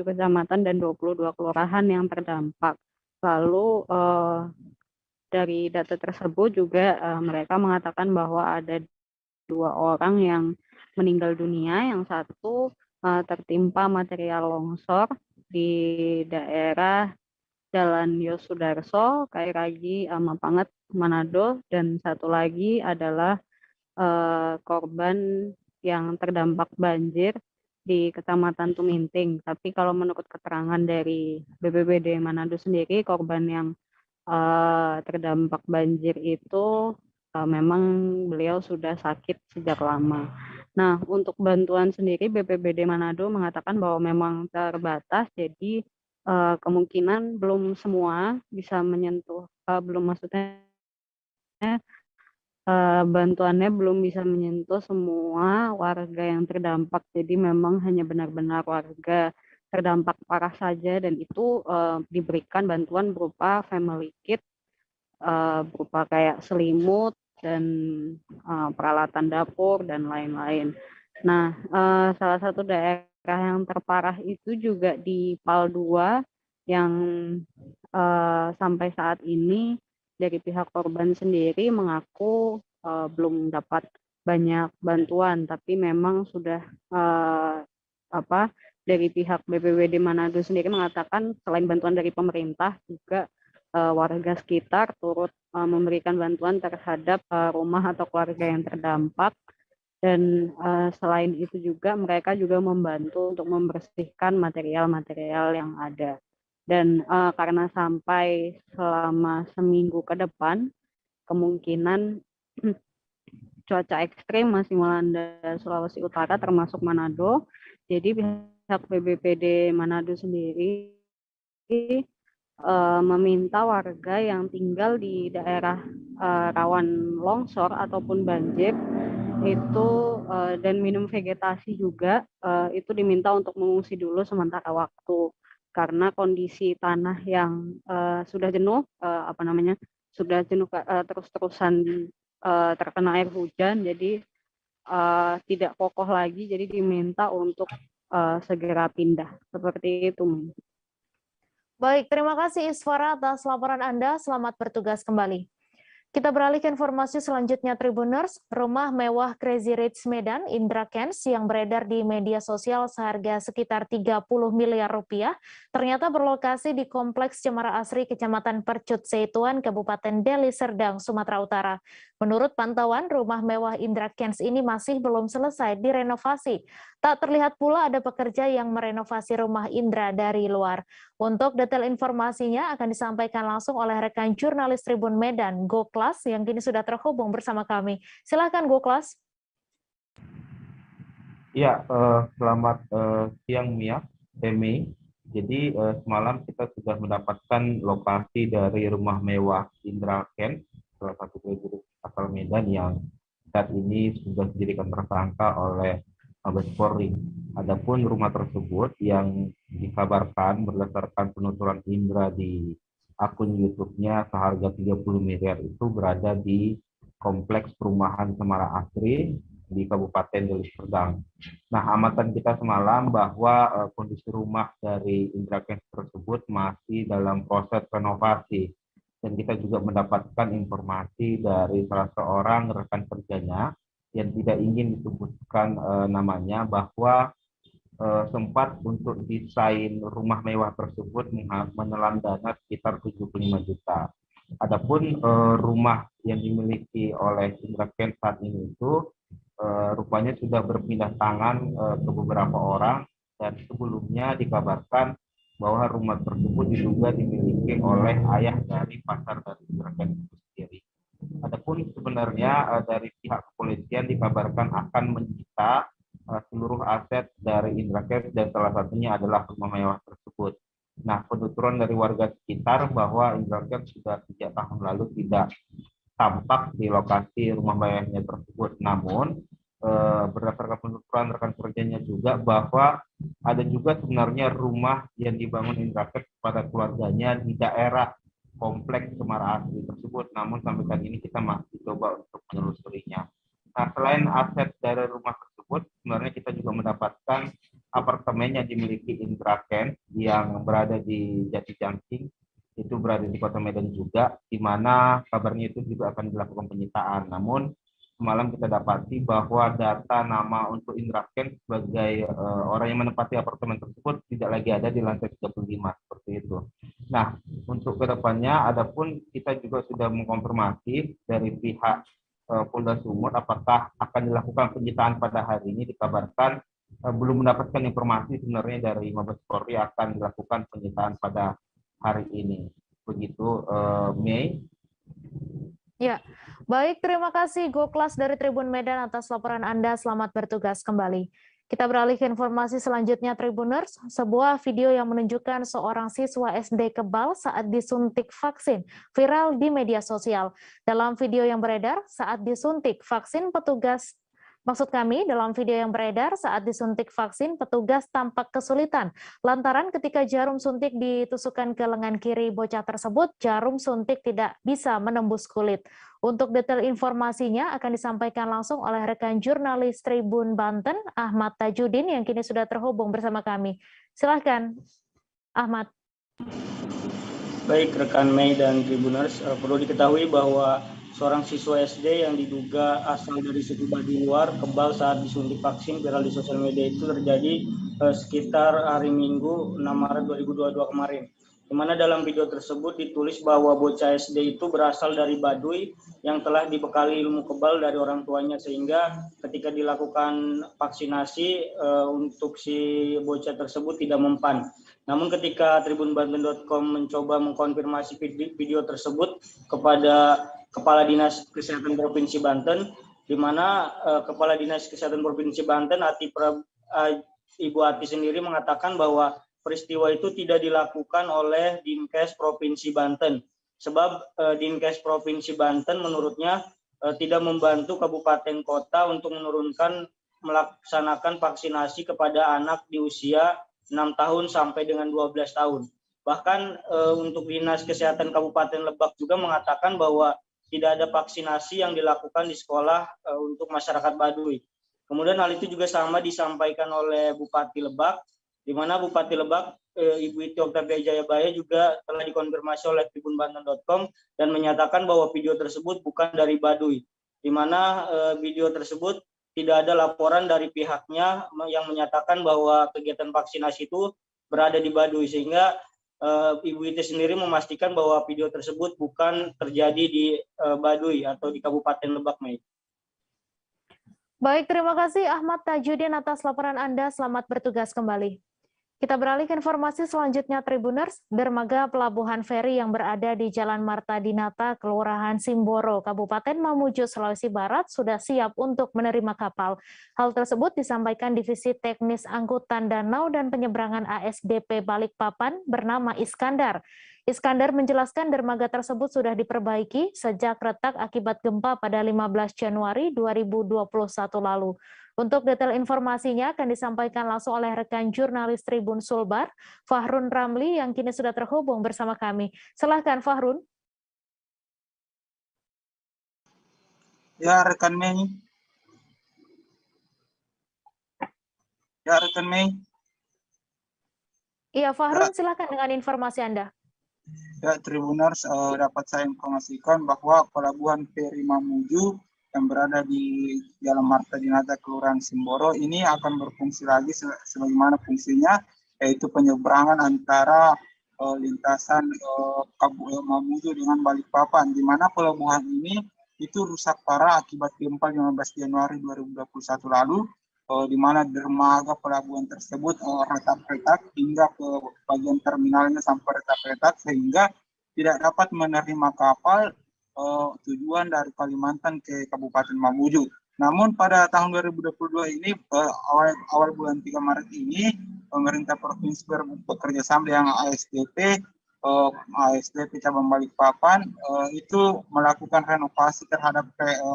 kecamatan dan 22 kelurahan yang terdampak. Lalu dari data tersebut juga mereka mengatakan bahwa ada 2 orang yang meninggal dunia, yang satu tertimpa material longsor di daerah Jalan Yosudarso, Kairagi, Mapanget, Manado, dan satu lagi adalah korban yang terdampak banjir di Kecamatan Tuminting. Tapi kalau menurut keterangan dari BPBD Manado sendiri, korban yang terdampak banjir itu memang beliau sudah sakit sejak lama. Nah, untuk bantuan sendiri BPBD Manado mengatakan bahwa memang terbatas, jadi kemungkinan belum semua bisa menyentuh, belum maksudnya bantuannya belum bisa menyentuh semua warga yang terdampak. Jadi memang hanya benar-benar warga terdampak parah saja, dan itu diberikan bantuan berupa family kit, berupa kayak selimut dan peralatan dapur dan lain-lain. Nah, salah satu daerah yang terparah itu juga di PAL 2 yang sampai saat ini dari pihak korban sendiri mengaku belum dapat banyak bantuan, tapi memang sudah dari pihak BPBD Manado sendiri mengatakan selain bantuan dari pemerintah juga warga sekitar turut memberikan bantuan terhadap rumah atau keluarga yang terdampak, dan selain itu juga mereka juga membantu untuk membersihkan material-material yang ada. Dan karena sampai selama seminggu ke depan kemungkinan cuaca ekstrim masih melanda Sulawesi Utara termasuk Manado, jadi pihak BPBD Manado sendiri meminta warga yang tinggal di daerah rawan longsor ataupun banjir itu dan minum vegetasi juga itu diminta untuk mengungsi dulu sementara waktu, karena kondisi tanah yang sudah jenuh sudah jenuh terus-terusan terkena air hujan, jadi tidak kokoh lagi, jadi diminta untuk segera pindah seperti itu. Baik, terima kasih Isfara atas laporan Anda. Selamat bertugas kembali. Kita beralih ke informasi selanjutnya, Tribuners. Rumah mewah Crazy Rich Medan, Indra Kents, yang beredar di media sosial seharga sekitar 30 miliar rupiah, ternyata berlokasi di Kompleks Cemara Asri, Kecamatan Percut Seituan, Kabupaten Deli Serdang, Sumatera Utara. Menurut pantauan, rumah mewah Indra Kents ini masih belum selesai direnovasi. Tak terlihat pula ada pekerja yang merenovasi rumah Indra dari luar. Untuk detail informasinya akan disampaikan langsung oleh rekan jurnalis Tribun Medan, Goklas, yang kini sudah terhubung bersama kami. Silakan Goklas. Ya, selamat siang Mia, Demi. Jadi semalam kita sudah mendapatkan lokasi dari rumah mewah Indra Kents, salah satu prajurit asal Medan yang saat ini sudah dijadikan tersangka oleh Mabes Polri. Adapun rumah tersebut yang dikabarkan berdasarkan penuturan Indra di akun YouTube-nya seharga 30 miliar itu berada di Kompleks Perumahan Cemara Asri di Kabupaten Deli Serdang. Nah, amatan kita semalam bahwa kondisi rumah dari Indra Kents tersebut masih dalam proses renovasi. Dan kita juga mendapatkan informasi dari salah seorang rekan kerjanya yang tidak ingin disebutkan namanya, bahwa sempat untuk desain rumah mewah tersebut menelan dana sekitar 75 juta. Adapun rumah yang dimiliki oleh Indra Kents saat ini itu rupanya sudah berpindah tangan ke beberapa orang, dan sebelumnya dikabarkan bahwa rumah tersebut diduga dimiliki oleh ayah dari pasar dari Indra Kents itu sendiri. Adapun sebenarnya dari pihak kepolisian dikabarkan akan menyita seluruh aset dari Indra Kents, dan salah satunya adalah rumah mewah tersebut. Nah, penuturan dari warga sekitar bahwa Indra Kents sudah sejak tahun lalu tidak tampak di lokasi rumah mewahnya tersebut. Namun berdasarkan penuturan rekan kerjanya juga bahwa ada juga sebenarnya rumah yang dibangun Indra Kents kepada keluarganya di daerah Kompleks Cemara Asri tersebut. Namun sampai saat ini kita masih coba untuk menelusurinya. Nah, selain aset dari rumah tersebut, sebenarnya kita juga mendapatkan apartemen yang dimiliki Indra Kents yang berada di Jatijangking, itu berada di Kota Medan juga, di mana kabarnya itu juga akan dilakukan penyitaan. Namun semalam kita dapati bahwa data nama untuk Indra Kents sebagai orang yang menempati apartemen tersebut tidak lagi ada di lantai 35 seperti itu. Nah, untuk kedepannya, adapun kita juga sudah mengkonfirmasi dari pihak Polda Sumut apakah akan dilakukan penyitaan pada hari ini. Dikabarkan belum mendapatkan informasi sebenarnya dari Mabes Polri akan dilakukan penyitaan pada hari ini. Begitu, Mei. Ya, baik, terima kasih Goklas dari Tribun Medan atas laporan Anda. Selamat bertugas kembali. Kita beralih ke informasi selanjutnya, Tribuners. Sebuah video yang menunjukkan seorang siswa SD kebal saat disuntik vaksin viral di media sosial. Dalam video yang beredar, saat disuntik vaksin dalam video yang beredar saat disuntik vaksin, petugas tampak kesulitan. Lantaran ketika jarum suntik ditusukkan ke lengan kiri bocah tersebut, jarum suntik tidak bisa menembus kulit. Untuk detail informasinya akan disampaikan langsung oleh rekan jurnalis Tribun Banten, Ahmad Tajudin, yang kini sudah terhubung bersama kami. Silahkan, Ahmad. Baik, rekan Mei dan Tribuners, perlu diketahui bahwa seorang siswa SD yang diduga asal dari suku Baduy luar kebal saat disuntik vaksin viral di sosial media itu terjadi sekitar hari Minggu 6 Maret 2022 kemarin. Di mana dalam video tersebut ditulis bahwa bocah SD itu berasal dari Baduy yang telah dibekali ilmu kebal dari orang tuanya, sehingga ketika dilakukan vaksinasi untuk si bocah tersebut tidak mempan. Namun ketika tribunbanten.com mencoba mengkonfirmasi video tersebut kepada Kepala Dinas Kesehatan Provinsi Banten, di mana Kepala Dinas Kesehatan Provinsi Banten, Ibu Ati sendiri mengatakan bahwa peristiwa itu tidak dilakukan oleh Dinkes Provinsi Banten, sebab Dinkes Provinsi Banten menurutnya tidak membantu kabupaten kota untuk melaksanakan vaksinasi kepada anak di usia 6 tahun sampai dengan 12 tahun. Bahkan untuk Dinas Kesehatan Kabupaten Lebak juga mengatakan bahwa tidak ada vaksinasi yang dilakukan di sekolah untuk masyarakat Baduy. Kemudian hal itu juga sama disampaikan oleh Bupati Lebak, di mana Bupati Lebak, Ibu Iti Oktavia Jayabaya juga telah dikonfirmasi oleh tribunbanten.com dan menyatakan bahwa video tersebut bukan dari Baduy, di mana video tersebut tidak ada laporan dari pihaknya yang menyatakan bahwa kegiatan vaksinasi itu berada di Baduy, sehingga Ibu Iti sendiri memastikan bahwa video tersebut bukan terjadi di Baduy atau di Kabupaten Lebak, Mei. Baik, terima kasih Ahmad Tajudin atas laporan Anda. Selamat bertugas kembali. Kita beralih ke informasi selanjutnya, Tribuners. Dermaga pelabuhan feri yang berada di Jalan Marta Dinata, Kelurahan Simboro, Kabupaten Mamuju, Sulawesi Barat, sudah siap untuk menerima kapal. Hal tersebut disampaikan Divisi Teknis Angkutan Danau dan Penyeberangan ASDP Balikpapan bernama Iskandar. Iskandar menjelaskan dermaga tersebut sudah diperbaiki sejak retak akibat gempa pada 15 Januari 2021 lalu. Untuk detail informasinya akan disampaikan langsung oleh rekan jurnalis Tribun Sulbar, Fahrun Ramli, yang kini sudah terhubung bersama kami. Silahkan, Fahrun. Ya, rekan Mei. Iya, Fahrun, silahkan dengan informasi Anda. Ya, Tribuners, dapat saya informasikan bahwa pelabuhan feri Mamuju yang berada di Jalan Marta Dinata, Kelurahan Simboro ini akan berfungsi lagi sebagaimana fungsinya, yaitu penyeberangan antara lintasan Mamuju dengan Balikpapan, di mana pelabuhan ini itu rusak parah akibat gempa 15 Januari 2021 lalu, di mana dermaga pelabuhan tersebut retak-retak hingga ke bagian terminalnya sampai retak-retak, sehingga tidak dapat menerima kapal tujuan dari Kalimantan ke Kabupaten Mamuju. Namun pada tahun 2022 ini, awal bulan 3 Maret ini, pemerintah provinsi bekerja sama dengan ASDP cabang Balikpapan itu melakukan renovasi terhadap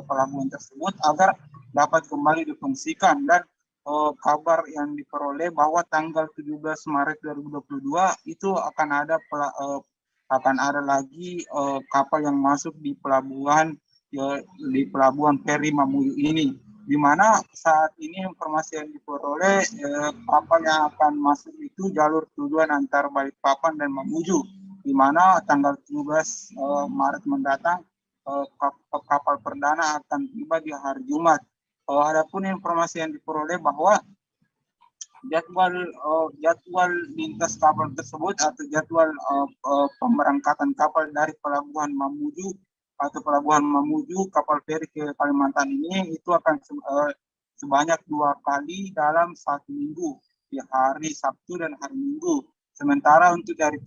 pelabuhan tersebut agar dapat kembali difungsikan, dan kabar yang diperoleh bahwa tanggal 17 Maret 2022 itu akan ada lagi kapal yang masuk di pelabuhan feri Mamuju ini, di mana saat ini informasi yang diperoleh kapal yang akan masuk itu jalur tujuan antara Balikpapan dan Mamuju, di mana tanggal 17 Maret mendatang kapal perdana akan tiba di hari Jumat. Adapun informasi yang diperoleh bahwa jadwal lintas kapal tersebut atau jadwal pemberangkatan kapal dari pelabuhan Mamuju atau Pelabuhan Mamuju, kapal feri ke Kalimantan ini itu akan sebanyak 2 kali dalam 1 minggu, di hari Sabtu dan hari Minggu. Sementara untuk dari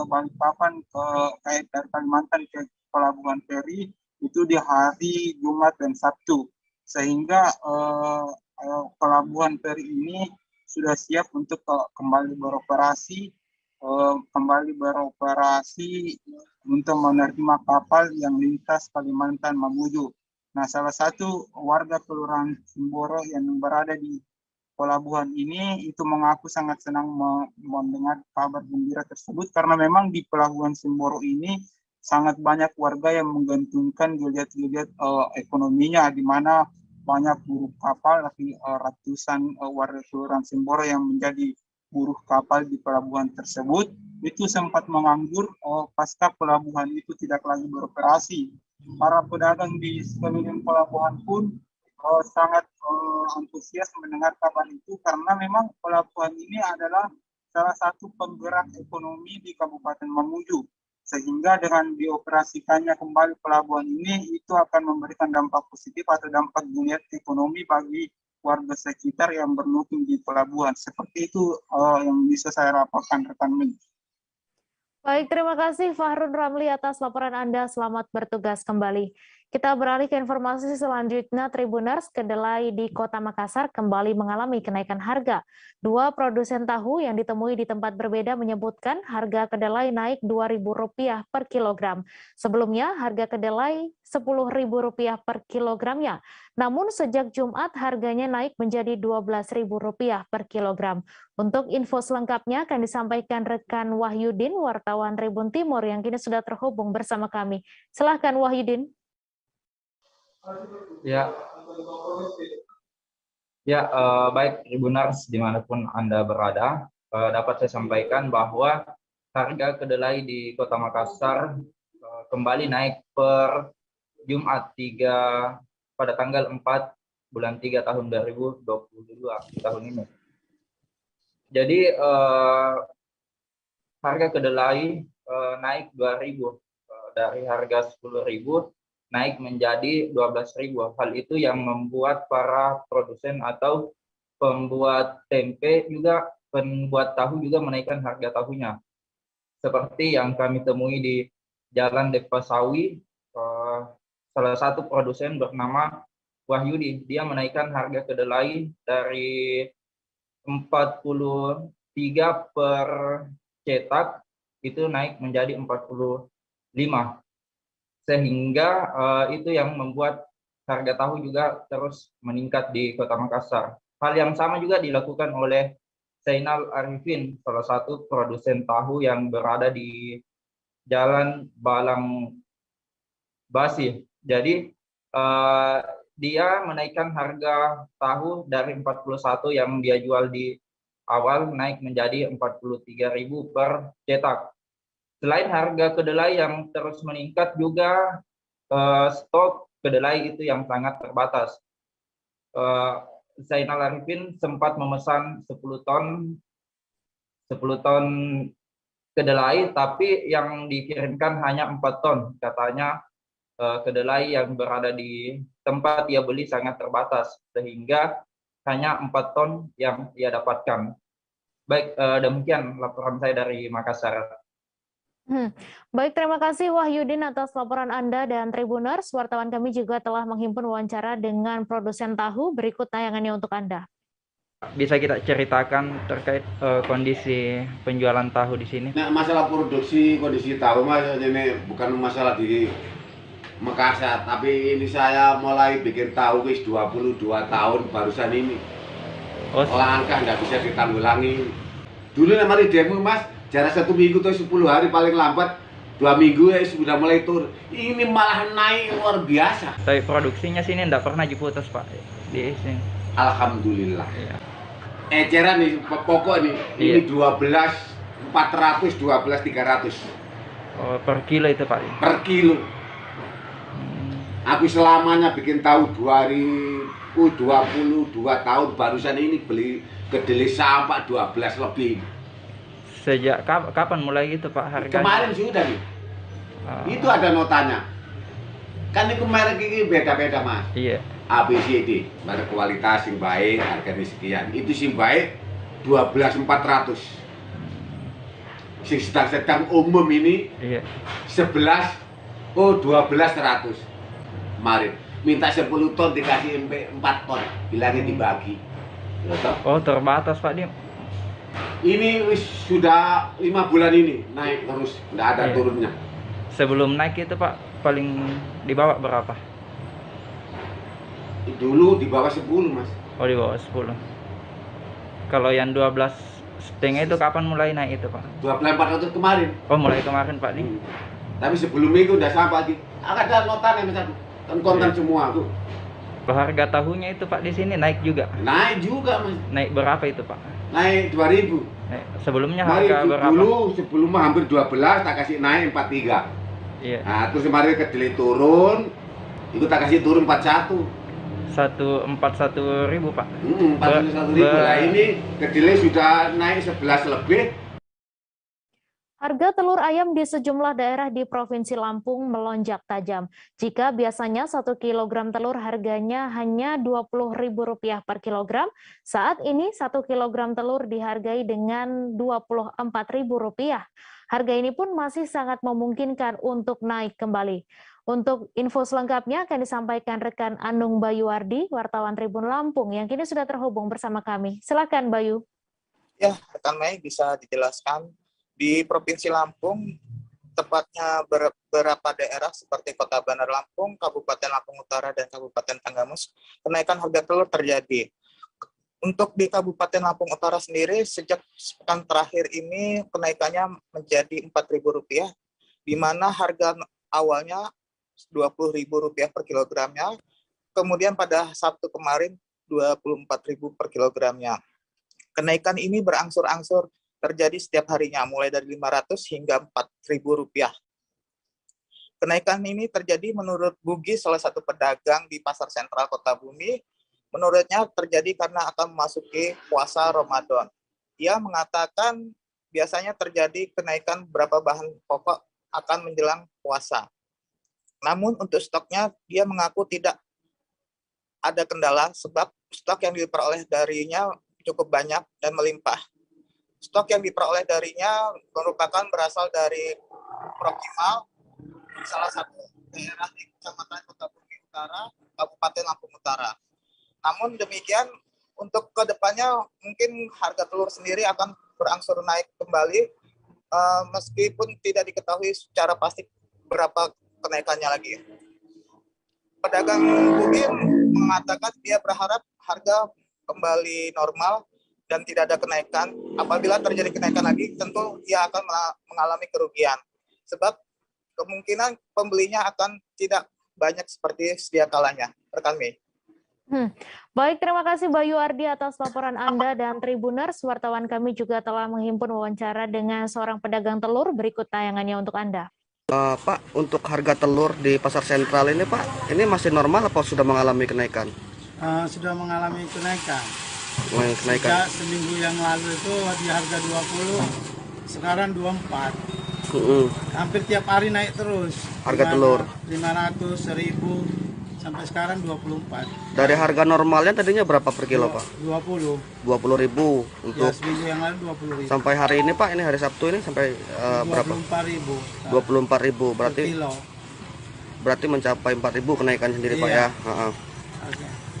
Balikpapan dari Kalimantan ke Pelabuhan Feri itu di hari Jumat dan Sabtu. Sehingga Pelabuhan Feri ini sudah siap untuk kembali beroperasi untuk menerima kapal yang lintas Kalimantan Mamuju. Nah, salah satu warga Kelurahan Simboro yang berada di pelabuhan ini itu mengaku sangat senang mendengar kabar gembira tersebut karena memang di Pelabuhan Simboro ini sangat banyak warga yang menggantungkan geliat-geliat ekonominya, di mana banyak buruh kapal, ratusan warga Kelurahan Simboro yang menjadi buruh kapal di pelabuhan tersebut itu sempat menganggur pasca pelabuhan itu tidak lagi beroperasi. Para pedagang di sekeliling pelabuhan pun sangat antusias mendengar kabar itu karena memang pelabuhan ini adalah salah satu penggerak ekonomi di Kabupaten Mamuju, sehingga dengan dioperasikannya kembali pelabuhan ini itu akan memberikan dampak positif atau dampak geliat ekonomi bagi warga sekitar yang bermukim di pelabuhan. Seperti itu yang bisa saya laporkan rekan Min. Baik, terima kasih Fahrun Ramli atas laporan Anda. Selamat bertugas kembali. Kita beralih ke informasi selanjutnya. Tribuners, kedelai di Kota Makassar kembali mengalami kenaikan harga. 2 produsen tahu yang ditemui di tempat berbeda menyebutkan harga kedelai naik Rp2.000 per kilogram. Sebelumnya harga kedelai Rp10.000 per kilogramnya. Namun sejak Jumat harganya naik menjadi Rp12.000 per kilogram. Untuk info selengkapnya akan disampaikan rekan Wahyudin, wartawan Tribun Timur yang kini sudah terhubung bersama kami. Silahkan Wahyudin. Baik Tribuners dimanapun Anda berada, dapat saya sampaikan bahwa harga kedelai di Kota Makassar kembali naik per Jumat pada tanggal 4 bulan 3 tahun 2022 tahun ini. Jadi harga kedelai naik 2.000 dari harga 10.000 naik menjadi 12.000. Hal itu yang membuat para produsen atau pembuat tempe juga, pembuat tahu juga menaikkan harga tahunya. Seperti yang kami temui di Jalan Depasawi, salah satu produsen bernama Wahyudi, dia menaikkan harga kedelai dari 43 per cetak itu naik menjadi 45. Sehingga itu yang membuat harga tahu juga terus meningkat di Kota Makassar. Hal yang sama juga dilakukan oleh Zainal Arifin, salah satu produsen tahu yang berada di Jalan Balang Basi. Jadi dia menaikkan harga tahu dari 41 yang dia jual di awal naik menjadi 43.000 per cetak. Selain harga kedelai yang terus meningkat juga stok kedelai itu yang sangat terbatas. Zainal Arifin sempat memesan 10 ton kedelai, tapi yang dikirimkan hanya 4 ton. Katanya kedelai yang berada di tempat ia beli sangat terbatas, sehingga hanya 4 ton yang ia dapatkan. Baik, demikian laporan saya dari Makassar. Baik, terima kasih Wahyudin atas laporan Anda dan Tribuners. Wartawan kami juga telah menghimpun wawancara dengan produsen tahu. Berikut tayangannya untuk Anda. Bisa kita ceritakan terkait kondisi penjualan tahu di sini? Nah, masalah produksi kondisi tahu mas, ini bukan masalah di Makassar, tapi ini saya mulai bikin tahu wis 22 tahun barusan ini. Langkah nggak bisa ditanggulangi. Dulu namanya demo mas, jarak 1 minggu atau 10 hari paling lambat 2 minggu ya sudah mulai turun. Ini malah naik luar biasa. Tapi produksinya sini enggak pernah diputus Pak di sini. Alhamdulillah. Iya. Eceran nih pokok nih, ini 12.400, 12.300. Oh, per kilo itu Pak? Per kilo. Aku selamanya bikin tahu 2022 tahun barusan ini beli kedelai sampai 12 lebih. Sejak kapan mulai gitu Pak harganya? Kemarin sudah nih. Itu ada notanya. Kan itu merek ini beda-beda mas. Iya. ABCD, merek kualitas yang baik, harganya sekian. Itu sing baik 12.400. Sing sedang umum ini iya. 12.100. Kemarin minta 10 ton dikasih 4 ton, bilangnya dibagi. Oh terbatas Pak dia. Ini sudah 5 bulan ini naik terus, nggak ada Iya. turunnya. Sebelum naik itu Pak paling dibawa berapa? Dulu di bawah 10 mas. Oh di bawah 10. Kalau yang 12 setengah itu kapan mulai naik itu Pak? 12.400 kemarin. Oh mulai kemarin Pak nih. Tapi sebelum itu udah sampai lagi. Ada notan yang misalnya kan kontan semua tuh. Harga tahunya itu Pak di sini naik juga. Naik juga mas. Naik berapa itu Pak? Naik 2.000. Sebelumnya harga berapa? Dulu sebelumnya hampir 12 tak kasih naik 43. Iya. Nah terus kemarin kedelai turun, itu tak kasih turun 41. 141.000 Pak. 41.000. Nah ini kedelai sudah naik 11 lebih. Harga telur ayam di sejumlah daerah di Provinsi Lampung melonjak tajam. Jika biasanya 1 kg telur harganya hanya Rp20.000 per kilogram, saat ini 1 kg telur dihargai dengan Rp24.000. Harga ini pun masih sangat memungkinkan untuk naik kembali. Untuk info selengkapnya akan disampaikan rekan Anung Bayuwardi, wartawan Tribun Lampung, yang kini sudah terhubung bersama kami. Silakan Bayu. Ya, rekan Mei bisa dijelaskan. Di Provinsi Lampung, tepatnya beberapa daerah seperti Kota Bandar Lampung, Kabupaten Lampung Utara, dan Kabupaten Tanggamus, kenaikan harga telur terjadi. Untuk di Kabupaten Lampung Utara sendiri, sejak sepekan terakhir ini kenaikannya menjadi Rp4.000, di mana harga awalnya Rp20.000 per kilogramnya, kemudian pada Sabtu kemarin Rp24.000 per kilogramnya. Kenaikan ini berangsur-angsur terjadi setiap harinya, mulai dari Rp500 hingga Rp4.000. Kenaikan ini terjadi menurut Bugi, salah satu pedagang di Pasar Sentral Kota Bumi. Menurutnya terjadi karena akan memasuki puasa Ramadan. Ia mengatakan biasanya terjadi kenaikan beberapa bahan pokok akan menjelang puasa. Namun untuk stoknya, dia mengaku tidak ada kendala sebab stok yang diperoleh darinya cukup banyak dan melimpah. Stok yang diperoleh darinya merupakan berasal dari Prokimal, salah satu daerah di Kecamatan Kota Bumi Utara, Kabupaten Lampung Utara. Namun demikian, untuk kedepannya mungkin harga telur sendiri akan berangsur naik kembali, meskipun tidak diketahui secara pasti berapa kenaikannya lagi. Pedagang Bumi mengatakan dia berharap harga kembali normal dan tidak ada kenaikan. Apabila terjadi kenaikan lagi, tentu ia akan mengalami kerugian. Sebab kemungkinan pembelinya akan tidak banyak seperti sedia kalanya. Rekan Mei. Baik, terima kasih Bayu Ardi atas laporan Anda, dan Tribuners, wartawan kami juga telah menghimpun wawancara dengan seorang pedagang telur. Berikut tayangannya untuk Anda. Pak, untuk harga telur di Pasar Sentral ini Pak, ini masih normal atau sudah mengalami kenaikan? Sudah mengalami kenaikan. Kenaikan. Sejak seminggu yang lalu itu di harga 20, sekarang 24. Hampir tiap hari naik terus. Harga telur 500, 1000, sampai sekarang 24. Dari harga normalnya tadinya berapa per kilo Pak? 20. 20.000 untuk Ya, seminggu yang lalu 20.000. sampai hari ini Pak, ini hari Sabtu ini sampai berapa? 24.000. 24.000 berarti per kilo. Berarti mencapai 4.000 kenaikan sendiri Pak Iya. ya.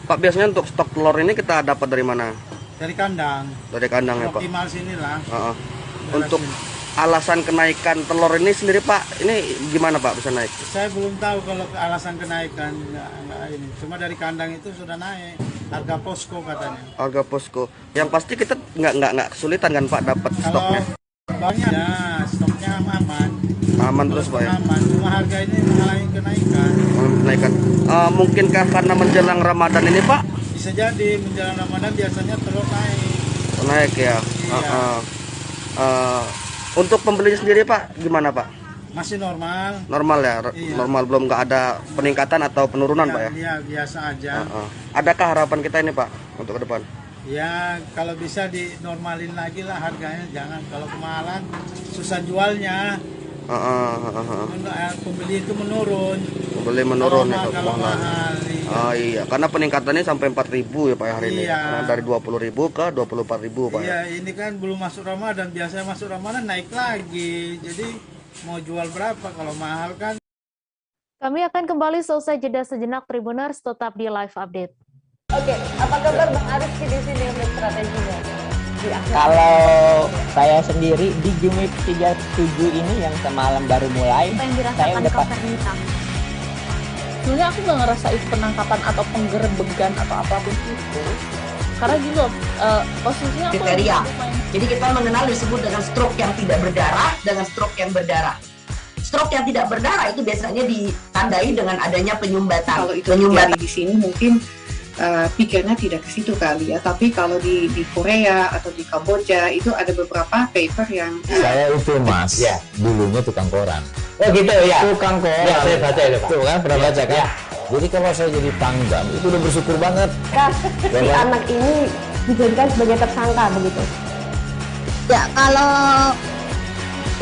Pak, biasanya untuk stok telur ini kita dapat dari mana? Dari kandang. Dari kandang ya Pak. Optimal sinilah. Untuk alasan kenaikan telur ini sendiri Pak, ini gimana Pak bisa naik? Saya belum tahu kalau alasan kenaikan enggak ini. Cuma dari kandang itu sudah naik. Harga posko katanya. Harga posko. Yang pasti kita nggak kesulitan kan Pak dapat stoknya? Banyak ya, stoknya aman. Aman terus Pak ya? Aman, cuma harga ini mengalami kenaikan. Kenaikan. Mungkinkah karena menjelang Ramadan ini Pak? Bisa jadi menjelang Ramadan biasanya telur naik. Naik ya. Iya. Untuk pembelinya sendiri Pak, gimana Pak? Masih normal. Normal ya, Iya. normal, belum nggak ada peningkatan atau penurunan Ya, Pak ya? Iya, biasa aja. Adakah harapan kita ini Pak untuk ke depan? Ya, kalau bisa dinormalin lagi lah harganya, jangan kalau kemahalan susah jualnya. Pembeli itu menurun. Boleh menurun ya Pak kalau Mohlan. mahal. Oh iya, karena peningkatannya sampai 4.000 ya Pak hari ini. Iya. Dari 20.000 ke 24.000 Pak. Iya, ini kan belum masuk Ramadan, biasanya masuk Ramadan naik lagi. Jadi mau jual berapa kalau mahal kan? Kami akan kembali selesai jeda sejenak Tribuners, tetap di live update. Oke, apa kabar Bang Aris di sini untuk strateginya? Kalau saya sendiri di Jumip 37 ini yang semalam baru mulai, saya udah sebenarnya aku nggak ngerasa itu penangkapan atau penggerebegan atau apapun itu, karena gini loh, posisinya aku kriteria. Jadi kita mengenal disebut dengan stroke yang tidak berdarah dengan stroke yang berdarah. Stroke yang tidak berdarah itu biasanya ditandai dengan adanya penyumbatan. Kalau itu terjadi di sini mungkin pikirnya tidak ke situ kali ya, tapi kalau di Korea atau di Kamboja itu ada beberapa paper yang Saya itu Mas, ya, dulunya tukang koran. Oh gitu ya. Tukang koran. Ya, saya baca itu Pak. Tuh kan, pernah baca kan? Jadi kalau saya jadi tanggam, itu udah bersyukur banget. Si anak ini dijadikan sebagai tersangka begitu. Ya, kalau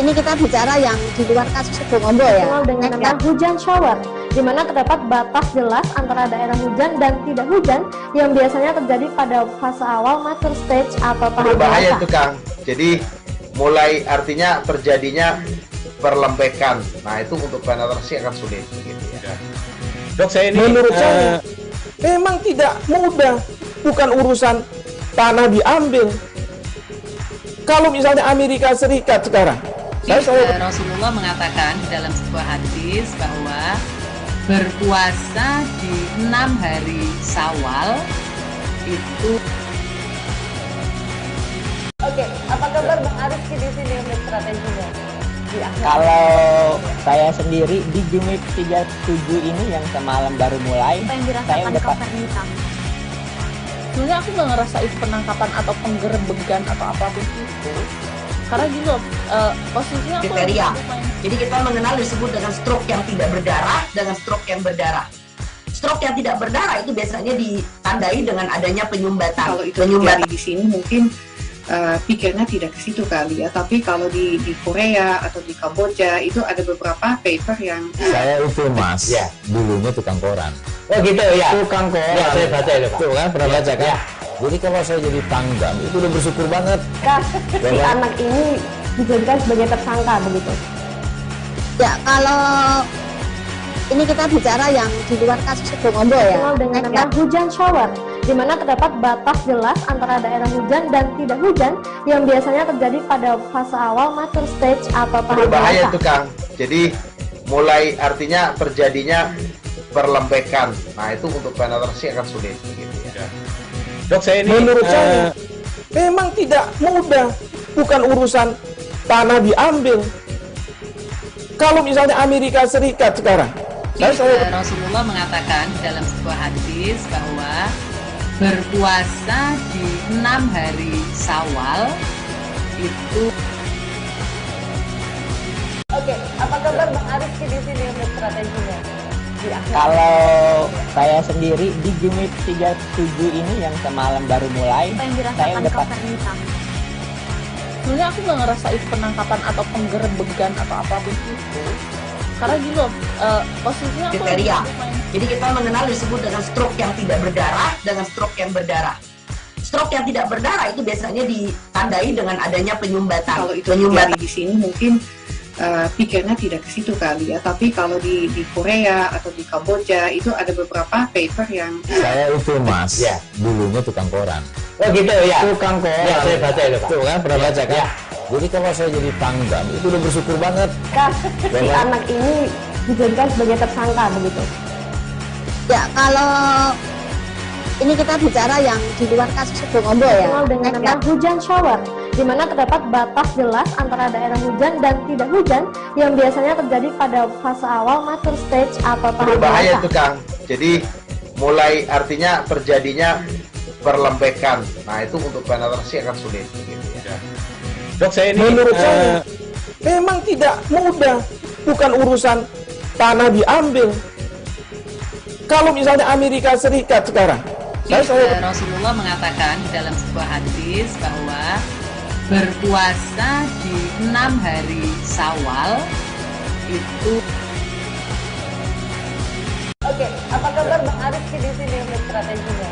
ini kita bicara yang di luar kasus Bongombo ya. Dikenal dengan nama hujan shower, di mana terdapat batas jelas antara daerah hujan dan tidak hujan yang biasanya terjadi pada fase awal mature stage atau tahap Berbahaya dewasa. itu Kang. Jadi mulai artinya terjadinya perlembekan. Nah itu untuk penetrasi akan sulit begitu ya. Dok, saya ini menurut saya memang tidak mudah, bukan urusan tanah diambil. Kalau misalnya Amerika Serikat sekarang, Rasulullah mengatakan di dalam sebuah hadis bahwa berpuasa di 6 hari Syawal itu. Oke, apa kabar Bang Aris di sini untuk strateginya? Kalau saya sendiri di Jumip 37 ini yang semalam baru mulai, saya udah sebenarnya aku nggak ngerasa itu penangkapan atau penggerebegan atau apapun itu, karena gini loh, posisinya aku kriteria. Jadi kita mengenal disebut dengan stroke yang tidak berdarah dengan stroke yang berdarah. Stroke yang tidak berdarah itu biasanya ditandai dengan adanya penyumbatan. Kalau itu terjadi di sini mungkin pikirnya tidak ke situ kali ya, tapi kalau di Korea atau di Kamboja itu ada beberapa paper yang Saya itu Mas, ya, dulunya tukang koran. Oh gitu ya. Tukang koran. Ya, saya baca itu Pak. Tuh kan, pernah baca kan? Jadi kalau saya jadi tanggam, itu udah bersyukur banget. Si anak ini dijadikan sebagai tersangka begitu. Ya, kalau ini kita bicara yang di luar kasus Bongombo ya. Dikenal dengan nama hujan shower, di mana terdapat batas jelas antara daerah hujan dan tidak hujan yang biasanya terjadi pada fase awal mature stage atau tahap Berbahaya dewasa. itu Kang. Jadi mulai artinya terjadinya perlembekan. Nah itu untuk penetrasi akan sulit begitu ya. Dok, saya ini menurut saya memang tidak mudah, bukan urusan tanah diambil. Kalau misalnya Amerika Serikat sekarang, Rasulullah mengatakan di dalam sebuah hadis bahwa berpuasa di 6 hari Syawal itu. Oke, apa kabar Bang Aris di sini untuk strateginya? Kalau saya sendiri di Jumip 37 ini yang semalam baru mulai, saya udah sebenarnya aku nggak ngerasa itu penangkapan atau penggerebegan atau apapun itu, karena gini loh, posisinya aku kriteria. Jadi kita mengenal disebut dengan stroke yang tidak berdarah dengan stroke yang berdarah. Stroke yang tidak berdarah itu biasanya ditandai dengan adanya penyumbatan. Kalau itu terjadi di sini mungkin pikirnya tidak ke situ kali ya, tapi kalau di Korea atau di Kamboja itu ada beberapa paper yang Saya itu Mas, ya, dulunya tukang koran. Oh gitu ya. Tukang koran. Ya, saya baca itu Pak. Tuh kan, pernah baca kan? Jadi kalau saya jadi tanggam, itu udah bersyukur banget. Si anak ini dijadikan sebagai tersangka begitu. Ya, kalau ini kita bicara yang di luar kasus Bongombo ya. Dikenal dengan nama hujan shower, di mana terdapat batas jelas antara daerah hujan dan tidak hujan yang biasanya terjadi pada fase awal mature stage atau tahap Berbahaya dewasa. itu Kang. Jadi mulai artinya terjadinya perlembekan. Nah itu untuk penetrasi akan sulit begitu ya. Dok, saya ini menurut saya memang tidak mudah, bukan urusan tanah diambil. Kalau misalnya Amerika Serikat sekarang, Rasulullah mengatakan di dalam sebuah hadis bahwa berpuasa di 6 hari Syawal itu. apa kabar Bang Arief di sini untuk strateginya?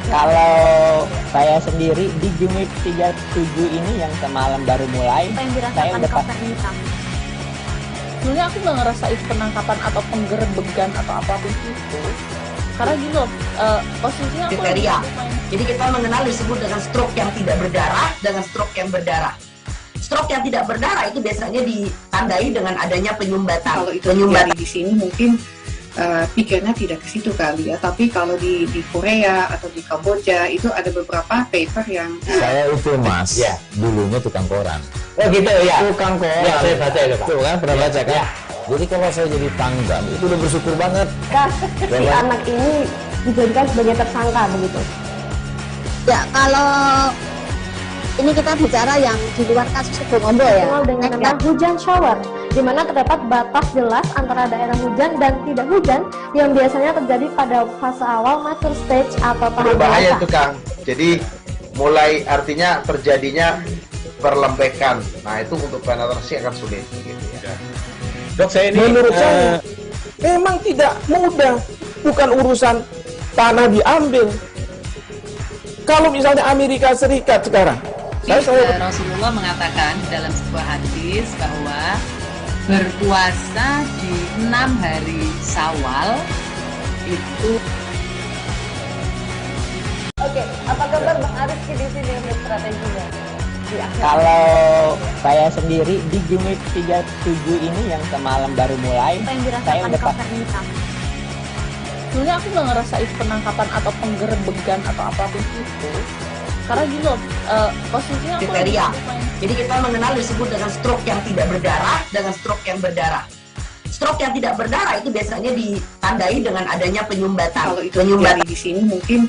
Kalau saya sendiri di Jumip 37 ini yang semalam baru mulai, saya udah sebenarnya aku nggak ngerasain penangkapan atau penggerebegan atau apapun itu, karena gini loh, posisinya aku kriteria. Jadi kita mengenal disebut dengan stroke yang tidak berdarah dengan stroke yang berdarah. Stroke yang tidak berdarah itu biasanya ditandai dengan adanya penyumbatan. Kalau itu terjadi di sini mungkin pikirnya tidak ke situ kali ya, tapi kalau di Korea atau di Kamboja itu ada beberapa paper yang saya itu mas, dulunya tukang koran. Oh gitu ya. Tukang koran. Ya, saya baca itu Pak. Tuh kan pernah baca kan? Ya. Jadi kalau saya jadi tanggam itu udah bersyukur banget. Si anak ini dijadikan sebagai tersangka begitu. Ya, kalau ini kita bicara yang di luar kasus Situbondo ya. Dikenal dengan nama hujan shower, di mana terdapat batas jelas antara daerah hujan dan tidak hujan yang biasanya terjadi pada fase awal mature stage atau tahap berbahaya dewasa. itu Kang. Jadi mulai artinya terjadinya perlembekan. Nah itu untuk penetrasi akan sulit. Gitu ya. Dok, saya ini menurut saya memang tidak mudah, bukan urusan tanah diambil. Kalau misalnya Amerika Serikat sekarang, Rasulullah mengatakan dalam sebuah hadis bahwa berpuasa di 6 hari Syawal itu. Oke, apa kabar Bang Arief di sini untuk strateginya? Kalau saya sendiri di Jumip 37 ini yang semalam baru mulai, saya udah sebenarnya aku nggak ngerasain penangkapan atau penggerebegan atau apapun itu, karena gini loh, posisinya aku kriteria. Jadi kita mengenal disebut dengan stroke yang tidak berdarah dengan stroke yang berdarah. Stroke yang tidak berdarah itu biasanya ditandai dengan adanya penyumbatan. Kalau itu terjadi di sini mungkin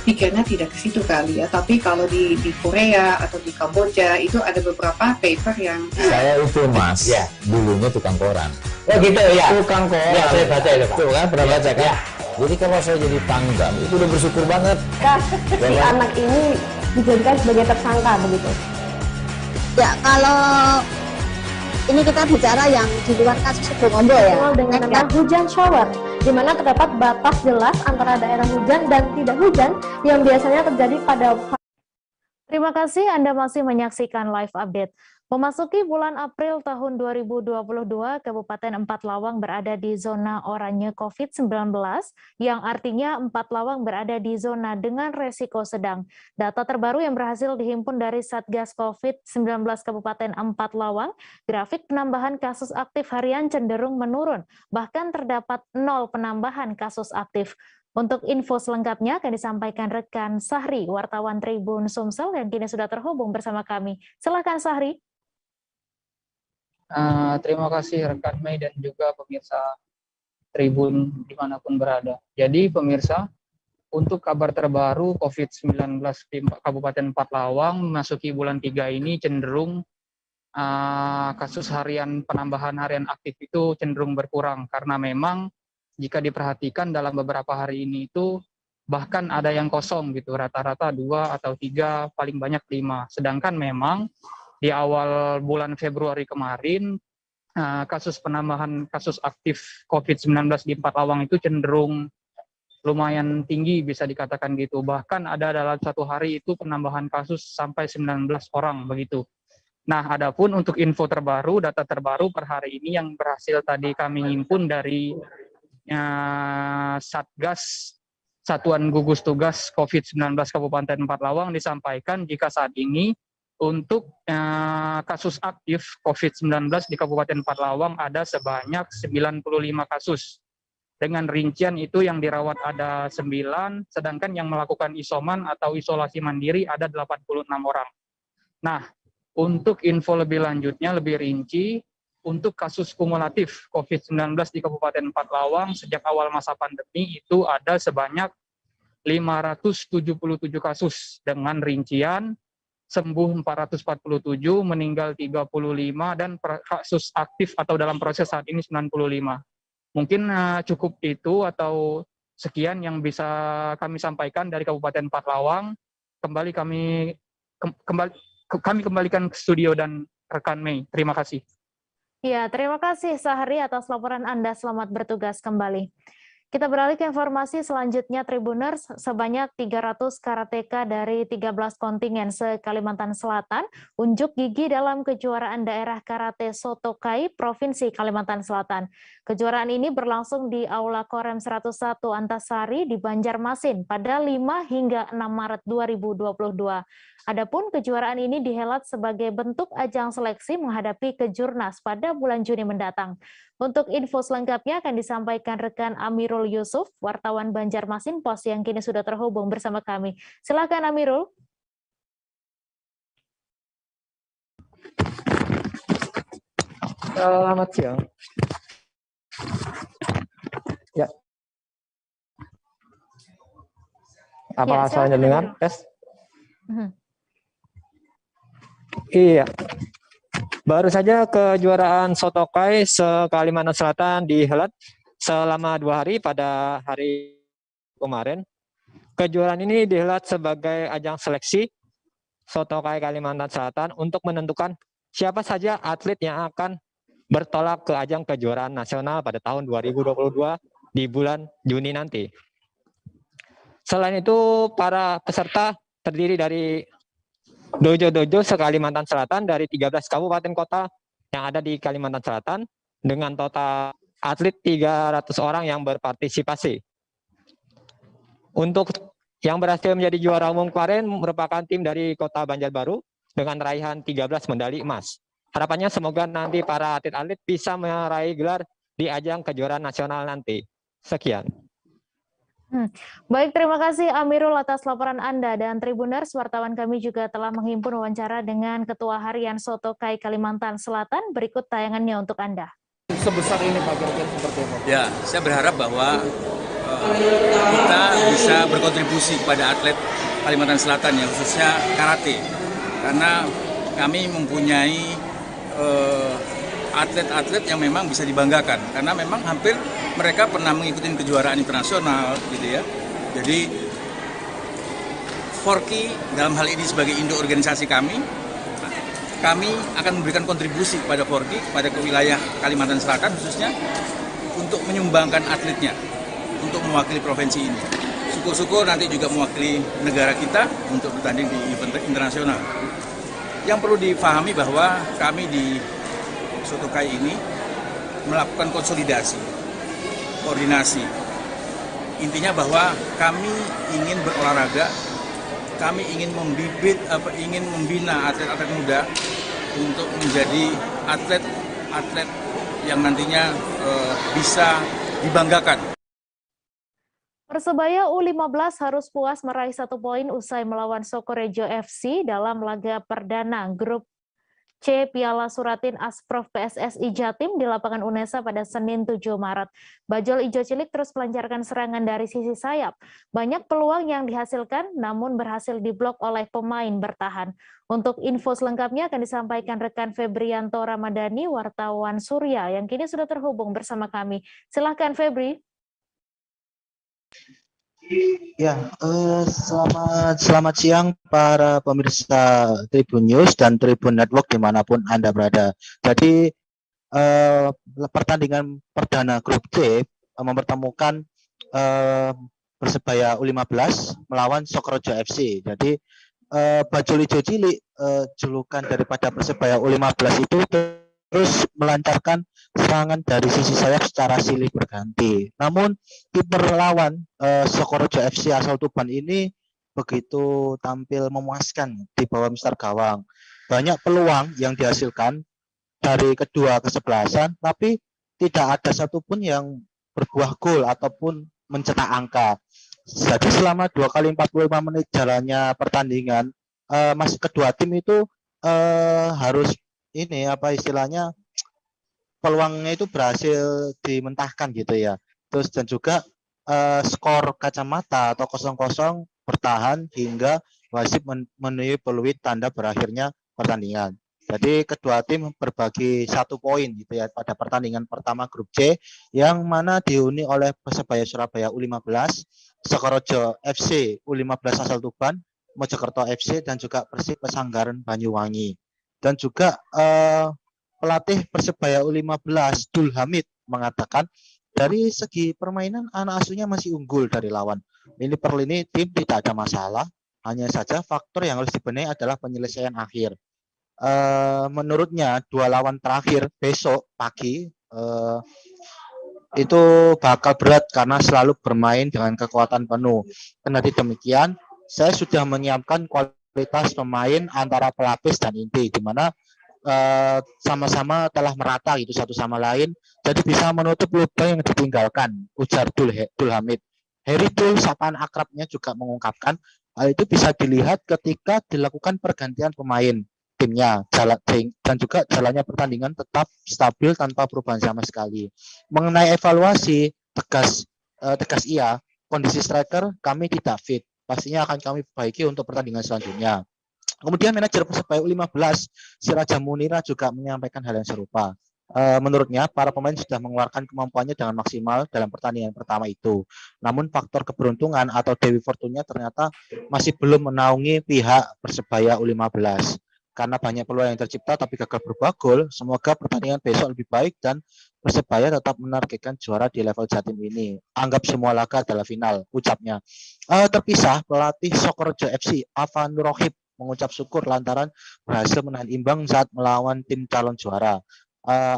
pikirnya tidak ke situ kali ya, tapi kalau di Korea atau di Kamboja itu ada beberapa paper yang saya itu mas, dulunya tukang koran. Oh gitu ya. Tukang koran. Ya, saya baca itu Pak. Tuh kan pernah baca kan? Ya. Jadi kalau saya jadi tanggam itu udah bersyukur banget. Si anak ini dijadikan sebagai tersangka begitu. Ya, kalau ini kita bicara yang di luar kasus Situbondo ya. Dikenal dengan nama hujan shower, di mana terdapat batas jelas antara daerah hujan dan tidak hujan yang biasanya terjadi pada. Terima kasih Anda masih menyaksikan live update. Memasuki bulan April tahun 2022, Kabupaten Empat Lawang berada di zona oranye COVID-19, yang artinya Empat Lawang berada di zona dengan resiko sedang. Data terbaru yang berhasil dihimpun dari Satgas COVID-19 Kabupaten Empat Lawang, grafik penambahan kasus aktif harian cenderung menurun, bahkan terdapat 0 penambahan kasus aktif. Untuk info selengkapnya akan disampaikan rekan Sahri, wartawan Tribun Sumsel, yang kini sudah terhubung bersama kami. Silakan Sahri. Terima kasih rekan Mei dan juga pemirsa Tribun dimanapun berada. Jadi pemirsa, untuk kabar terbaru COVID-19 di Kabupaten Empat Lawang memasuki bulan 3 ini cenderung kasus harian penambahan harian aktif itu cenderung berkurang, karena memang jika diperhatikan dalam beberapa hari ini itu bahkan ada yang kosong gitu, rata-rata 2 atau 3, paling banyak 5. Sedangkan memang di awal bulan Februari kemarin, kasus penambahan kasus aktif COVID-19 di Empat Lawang itu cenderung lumayan tinggi, bisa dikatakan gitu. Bahkan ada dalam satu hari itu penambahan kasus sampai 19 orang begitu. Nah, adapun untuk info terbaru, data terbaru per hari ini yang berhasil tadi kami himpun dari Satgas Satuan Gugus Tugas COVID-19 Kabupaten Empat Lawang disampaikan jika saat ini untuk kasus aktif COVID-19 di Kabupaten Empat Lawang ada sebanyak 95 kasus. Dengan rincian itu yang dirawat ada 9, sedangkan yang melakukan isoman atau isolasi mandiri ada 86 orang. Nah, untuk info lebih lanjutnya, lebih rinci, untuk kasus kumulatif COVID-19 di Kabupaten Empat Lawang sejak awal masa pandemi itu ada sebanyak 577 kasus dengan rincian sembuh 447, meninggal 35, dan kasus aktif atau dalam proses saat ini 95. Mungkin cukup itu atau sekian yang bisa kami sampaikan dari Kabupaten Empat Lawang. Kami kembalikan ke studio dan rekan Mei. Terima kasih. Ya, terima kasih Sahri atas laporan Anda. Selamat bertugas kembali. Kita beralih ke informasi selanjutnya, Tribuners. Sebanyak 300 karateka dari 13 kontingen se-Kalimantan Selatan unjuk gigi dalam kejuaraan daerah karate Sotokai, Provinsi Kalimantan Selatan. Kejuaraan ini berlangsung di Aula Korem 101 Antasari di Banjarmasin pada 5 hingga 6 Maret 2022. Adapun kejuaraan ini dihelat sebagai bentuk ajang seleksi menghadapi Kejurnas pada bulan Juni mendatang. Untuk info selengkapnya akan disampaikan rekan Amirul Yusuf, wartawan Banjarmasin Pos yang kini sudah terhubung bersama kami. Silakan Amirul. Selamat siang. Ya. Apakah saya dengar? Tes. Iya. Baru saja kejuaraan Sotokai se-Kalimantan Selatan dihelat selama 2 hari pada hari kemarin. Kejuaraan ini dihelat sebagai ajang seleksi Sotokai Kalimantan Selatan untuk menentukan siapa saja atlet yang akan bertolak ke ajang kejuaraan nasional pada tahun 2022 di bulan Juni nanti. Selain itu, para peserta terdiri dari dojo-dojo se-Kalimantan Selatan dari 13 kabupaten kota yang ada di Kalimantan Selatan dengan total atlet 300 orang yang berpartisipasi. Untuk yang berhasil menjadi juara umum kemarin merupakan tim dari Kota Banjarbaru dengan raihan 13 medali emas. Harapannya semoga nanti para atlet-atlet bisa meraih gelar di ajang kejuaraan nasional nanti. Sekian. Baik, terima kasih Amirul atas laporan Anda, dan Tribuners, wartawan kami juga telah menghimpun wawancara dengan Ketua Harian Sotokai Kalimantan Selatan. Berikut tayangannya untuk Anda. Sebesar ini Pak, kira-kira seperti apa? Ya, saya berharap bahwa kita bisa berkontribusi kepada atlet Kalimantan Selatan ya, khususnya karate. Karena kami mempunyai atlet-atlet yang memang bisa dibanggakan, karena memang hampir mereka pernah mengikuti kejuaraan internasional gitu ya. Jadi Forky dalam hal ini sebagai induk organisasi kami akan memberikan kontribusi kepada Forky, pada wilayah Kalimantan Selatan khususnya, untuk menyumbangkan atletnya untuk mewakili provinsi ini. Syukur-syukur nanti juga mewakili negara kita untuk bertanding di event internasional. Yang perlu difahami bahwa kami di Sotokai ini melakukan konsolidasi, koordinasi. Intinya bahwa kami ingin berolahraga, kami ingin membina atlet-atlet muda untuk menjadi atlet-atlet yang nantinya bisa dibanggakan. Persebaya U15 harus puas meraih 1 poin usai melawan Sokorejo FC dalam laga perdana grup C Piala Suratin Asprof PSSI Jatim di lapangan Unesa pada Senin 7 Maret. Bajul Ijo Cilik terus melancarkan serangan dari sisi sayap. Banyak peluang yang dihasilkan namun berhasil diblok oleh pemain bertahan. Untuk info selengkapnya akan disampaikan rekan Febrianto Ramadhani, wartawan Surya yang kini sudah terhubung bersama kami. Silahkan Febri. Ya, selamat siang para pemirsa Tribun News dan Tribun Network dimanapun Anda berada. Jadi pertandingan perdana grup C mempertemukan Persebaya U15 melawan Sokorejo FC. Jadi Bajul Ijo Cilik, julukan daripada Persebaya U15 itu terus melancarkan serangan dari sisi sayap secara silih berganti. Namun kiper lawan Sokorejo FC asal Tuban ini begitu tampil memuaskan di bawah mister gawang. Banyak peluang yang dihasilkan dari kedua kesebelasan, tapi tidak ada satupun yang berbuah gol ataupun mencetak angka. Jadi selama 2 kali 45 menit jalannya pertandingan, masih kedua tim itu harus ini apa istilahnya, peluangnya itu berhasil dimentahkan gitu ya. Terus dan juga skor kacamata atau 0-0 bertahan hingga wasit memenuhi peluit tanda berakhirnya pertandingan. Jadi kedua tim berbagi 1 poin gitu ya pada pertandingan pertama grup C, yang mana dihuni oleh Persebaya Surabaya U15, Sokorejo FC U15 asal Tuban, Mojokerto FC dan juga Persib Pesanggaran Banyuwangi. Dan juga pelatih Persebaya U15 Dul Hamid mengatakan dari segi permainan anak asuhnya masih unggul dari lawan. Lini per lini tim tidak ada masalah, hanya saja faktor yang harus dibenahi adalah penyelesaian akhir. Menurutnya 2 lawan terakhir besok pagi itu bakal berat karena selalu bermain dengan kekuatan penuh. Kendati demikian, saya sudah menyiapkan kualitas pemain antara pelapis dan inti, di mana sama-sama telah merata gitu satu sama lain, jadi bisa menutup lubang yang ditinggalkan, ujar Dul Hamid. Harry Dul, sapaan akrabnya, juga mengungkapkan hal itu bisa dilihat ketika dilakukan pergantian pemain timnya, dan juga jalannya pertandingan tetap stabil tanpa perubahan sama sekali. Mengenai evaluasi, tegas iya, kondisi striker kami tidak fit, pastinya akan kami perbaiki untuk pertandingan selanjutnya. Kemudian manajer Persebaya U15 Siraja Munira juga menyampaikan hal yang serupa. Menurutnya para pemain sudah mengeluarkan kemampuannya dengan maksimal dalam pertandingan pertama itu. Namun faktor keberuntungan atau Dewi Fortuna ternyata masih belum menaungi pihak Persebaya U15. Karena banyak peluang yang tercipta tapi gagal berbuah gol, semoga pertandingan besok lebih baik dan Persebaya tetap menargetkan juara di level Jatim ini. Anggap semua laga adalah final, ucapnya. Terpisah, pelatih Sokorojo FC Afan Rohib mengucap syukur lantaran berhasil menahan imbang saat melawan tim calon juara.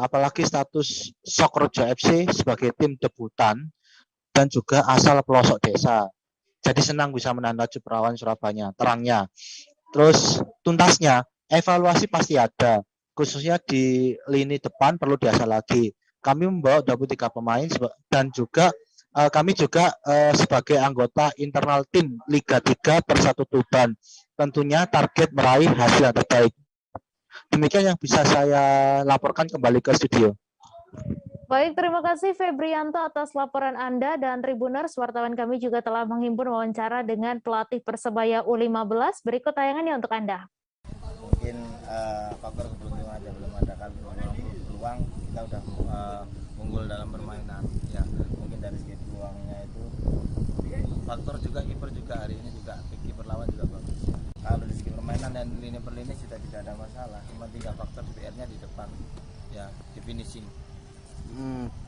Apalagi status Sokorojo FC sebagai tim debutan dan juga asal pelosok desa. Jadi senang bisa menahan laju Perawan Surabaya, terangnya. Terus tuntasnya, evaluasi pasti ada, khususnya di lini depan perlu diasah lagi. Kami membawa 23 pemain dan juga kami juga sebagai anggota internal tim Liga 3 Persatu Tuban. Tentunya target meraih hasil yang terbaik. Demikian yang bisa saya laporkan, kembali ke studio. Baik, terima kasih Febrianto atas laporan Anda, dan Tribuners, wartawan kami juga telah menghimpun wawancara dengan pelatih Persebaya U15. Berikut tayangannya untuk Anda. Mungkin faktor keberuntungan aja, belum ada kan peluang, kita udah unggul dalam permainan. Ya, mungkin dari segi peluangnya itu faktor juga kiper juga hari ini juga kiper lawan juga bagus. Kalau dari segi permainan dan lini per lini sudah tidak ada masalah, cuma 3 faktor PR-nya di depan, ya di finishing.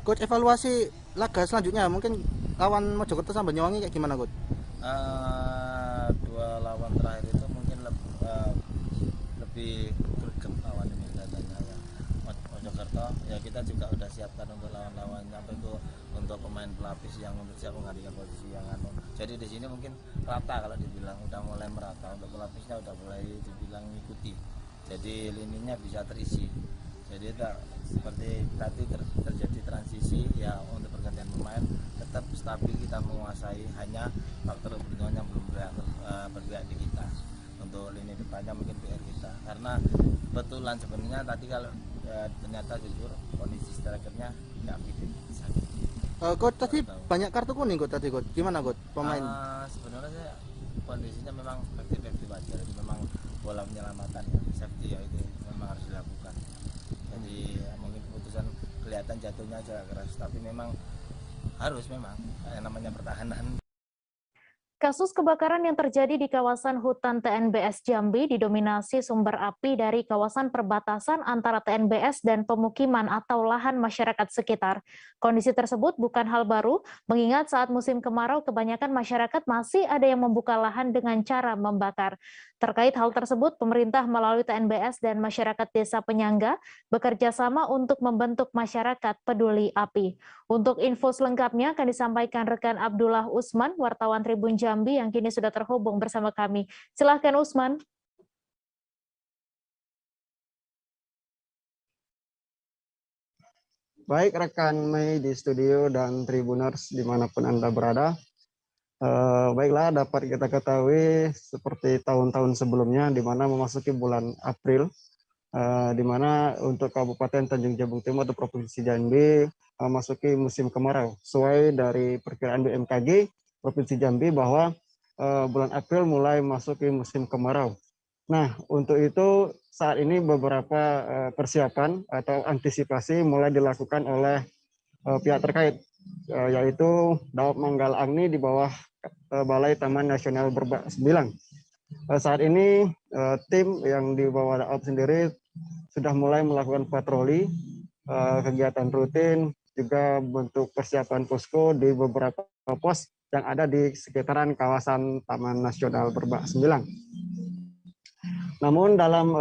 Coach, evaluasi laga selanjutnya mungkin lawan Mojokerto sama Banyuwangi kayak gimana, Coach? 2 lawan terakhir itu mungkin lebih greget lawan ini katanya ya. Mojokerto ya kita juga udah siapkan untuk lawan-lawan sampai itu untuk pemain pelapis yang untuk siap menggantikan posisi yang jadi di sini mungkin rata, kalau dibilang udah mulai merata, untuk pelapisnya udah mulai dibilang ngikuti, jadi lininya bisa terisi. Jadi seperti tadi terjadi transisi ya, untuk pergantian pemain tetap stabil, kita menguasai, hanya faktor keberuntungan yang belum berpihak di kita. Untuk lini depannya mungkin PR kita, karena betulan sebenarnya tadi kalau ternyata jujur kondisi strikernya nggak fit. Coach, tadi banyak kartu kuning, Coach, tadi, Coach. Gimana, Coach, pemain? Sebenarnya kondisinya memang efektif wajar, jadi memang bola penyelamatan ya, safety ya, itu memang harus dilakukan. Jadi mungkin keputusan kelihatan jatuhnya agak keras, tapi memang harus, memang yang namanya pertahanan. Kasus kebakaran yang terjadi di kawasan hutan TNBS Jambi didominasi sumber api dari kawasan perbatasan antara TNBS dan pemukiman atau lahan masyarakat sekitar. Kondisi tersebut bukan hal baru, mengingat saat musim kemarau kebanyakan masyarakat masih ada yang membuka lahan dengan cara membakar. Terkait hal tersebut, pemerintah melalui TNBS dan masyarakat desa penyangga bekerja sama untuk membentuk masyarakat peduli api. Untuk info selengkapnya akan disampaikan rekan Abdullah Usman, wartawan Tribun Jambi yang kini sudah terhubung bersama kami. Silahkan Usman. Baik rekan Mei di studio dan Tribuners dimanapun Anda berada. Baiklah, dapat kita ketahui seperti tahun-tahun sebelumnya di mana memasuki bulan April, di mana untuk Kabupaten Tanjung Jabung Timur atau Provinsi Jambi memasuki musim kemarau. Sesuai dari perkiraan BMKG Provinsi Jambi bahwa bulan April mulai memasuki musim kemarau. Nah, untuk itu saat ini beberapa persiapan atau antisipasi mulai dilakukan oleh pihak terkait, yaitu Daop Manggal Agni di bawah Balai Taman Nasional Berbak Sembilang. Saat ini tim yang di bawah Daop sendiri sudah mulai melakukan patroli, kegiatan rutin, juga bentuk persiapan posko di beberapa pos yang ada di sekitaran kawasan Taman Nasional Berbak Sembilang. Namun dalam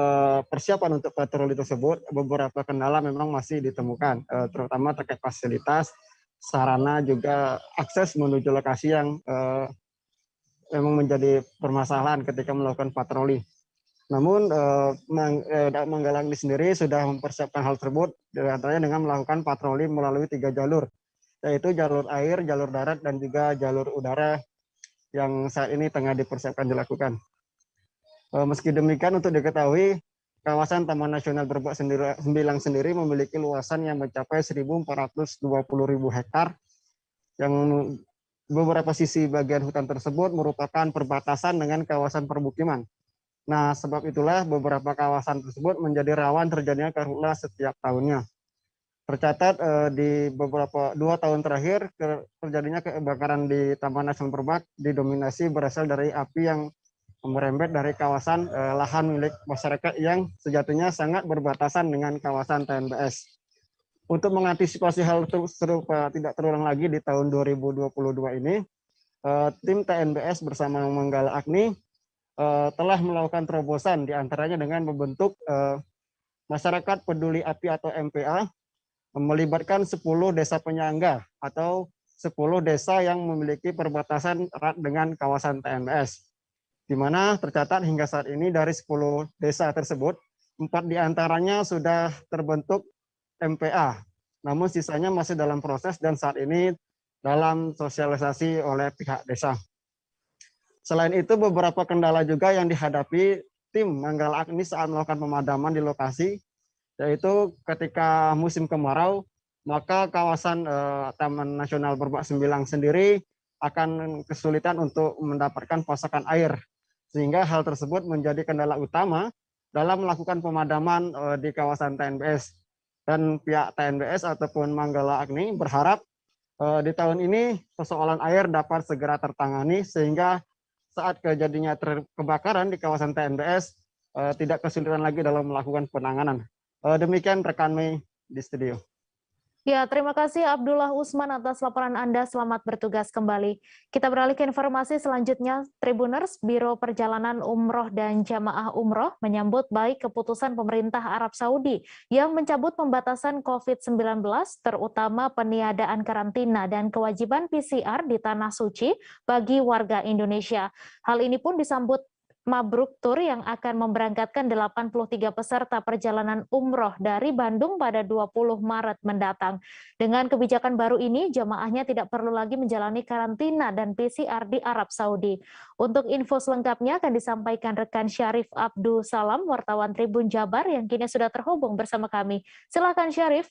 persiapan untuk patroli tersebut, beberapa kendala memang masih ditemukan, terutama terkait fasilitas, sarana, juga akses menuju lokasi yang memang menjadi permasalahan ketika melakukan patroli. Namun Manggala Agni sendiri sudah mempersiapkan hal tersebut, diantaranya dengan melakukan patroli melalui 3 jalur, yaitu jalur air, jalur darat, dan juga jalur udara yang saat ini tengah dipersiapkan dilakukan. Meski demikian, untuk diketahui, kawasan Taman Nasional Berbak Sembilang sendiri memiliki luasan yang mencapai 1.420.000 hektar, yang beberapa sisi bagian hutan tersebut merupakan perbatasan dengan kawasan permukiman. Nah, sebab itulah beberapa kawasan tersebut menjadi rawan terjadinya karhutlah setiap tahunnya. Tercatat di beberapa 2 tahun terakhir terjadinya kebakaran di Taman Nasional Berbak didominasi berasal dari api yang merembet dari kawasan lahan milik masyarakat yang sejatinya sangat berbatasan dengan kawasan TNBS. Untuk mengantisipasi hal serupa tidak terulang lagi di tahun 2022 ini, tim TNBS bersama Manggala Agni telah melakukan terobosan, diantaranya dengan membentuk Masyarakat Peduli Api atau MPA, melibatkan 10 desa penyangga atau 10 desa yang memiliki perbatasan erat dengan kawasan TNBS. Di mana tercatat hingga saat ini dari 10 desa tersebut, 4 diantaranya sudah terbentuk MPA, namun sisanya masih dalam proses dan saat ini dalam sosialisasi oleh pihak desa. Selain itu, beberapa kendala juga yang dihadapi tim Manggala Agni saat melakukan pemadaman di lokasi, yaitu ketika musim kemarau, maka kawasan Taman Nasional Berbak Sembilang sendiri akan kesulitan untuk mendapatkan pasokan air, sehingga hal tersebut menjadi kendala utama dalam melakukan pemadaman di kawasan TNBS. Dan pihak TNBS ataupun Manggala Agni berharap di tahun ini persoalan air dapat segera tertangani, sehingga saat terjadinya kebakaran di kawasan TNBS tidak kesulitan lagi dalam melakukan penanganan. Demikian rekan Mei di studio. Ya, terima kasih Abdullah Usman atas laporan Anda. Selamat bertugas kembali. Kita beralih ke informasi selanjutnya. Tribuners, Biro Perjalanan Umroh dan Jamaah Umroh menyambut baik keputusan pemerintah Arab Saudi yang mencabut pembatasan COVID-19, terutama peniadaan karantina dan kewajiban PCR di Tanah Suci bagi warga Indonesia. Hal ini pun disambut Mabruk Tour yang akan memberangkatkan 83 peserta perjalanan umroh dari Bandung pada 20 Maret mendatang. Dengan kebijakan baru ini, jamaahnya tidak perlu lagi menjalani karantina dan PCR di Arab Saudi. Untuk info selengkapnya akan disampaikan rekan Syarif Abdul Salam, wartawan Tribun Jabar yang kini sudah terhubung bersama kami. Silakan Syarif.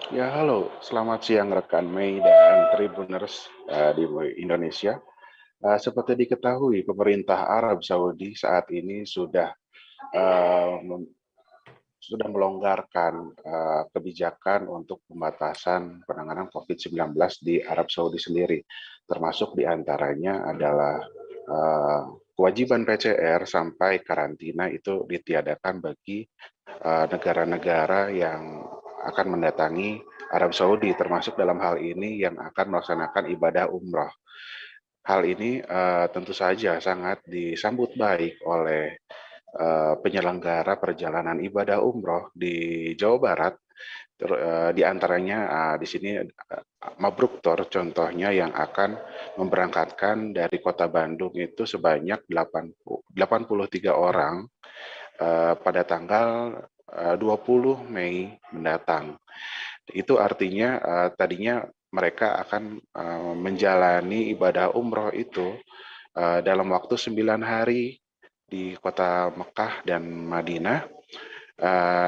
Ya, halo. Selamat siang rekan Mei dan Tribuners di Indonesia. Seperti diketahui, pemerintah Arab Saudi saat ini sudah melonggarkan kebijakan untuk pembatasan penanganan COVID-19 di Arab Saudi sendiri. Termasuk diantaranya adalah kewajiban PCR sampai karantina itu ditiadakan bagi negara-negara yang akan mendatangi Arab Saudi, termasuk dalam hal ini yang akan melaksanakan ibadah umroh. Hal ini tentu saja sangat disambut baik oleh penyelenggara perjalanan ibadah umroh di Jawa Barat. Di antaranya di sini Mabruk Tour contohnya yang akan memberangkatkan dari kota Bandung itu sebanyak 83 orang pada tanggal 20 Mei mendatang. Itu artinya tadinya mereka akan menjalani ibadah umroh itu dalam waktu 9 hari di kota Mekah dan Madinah,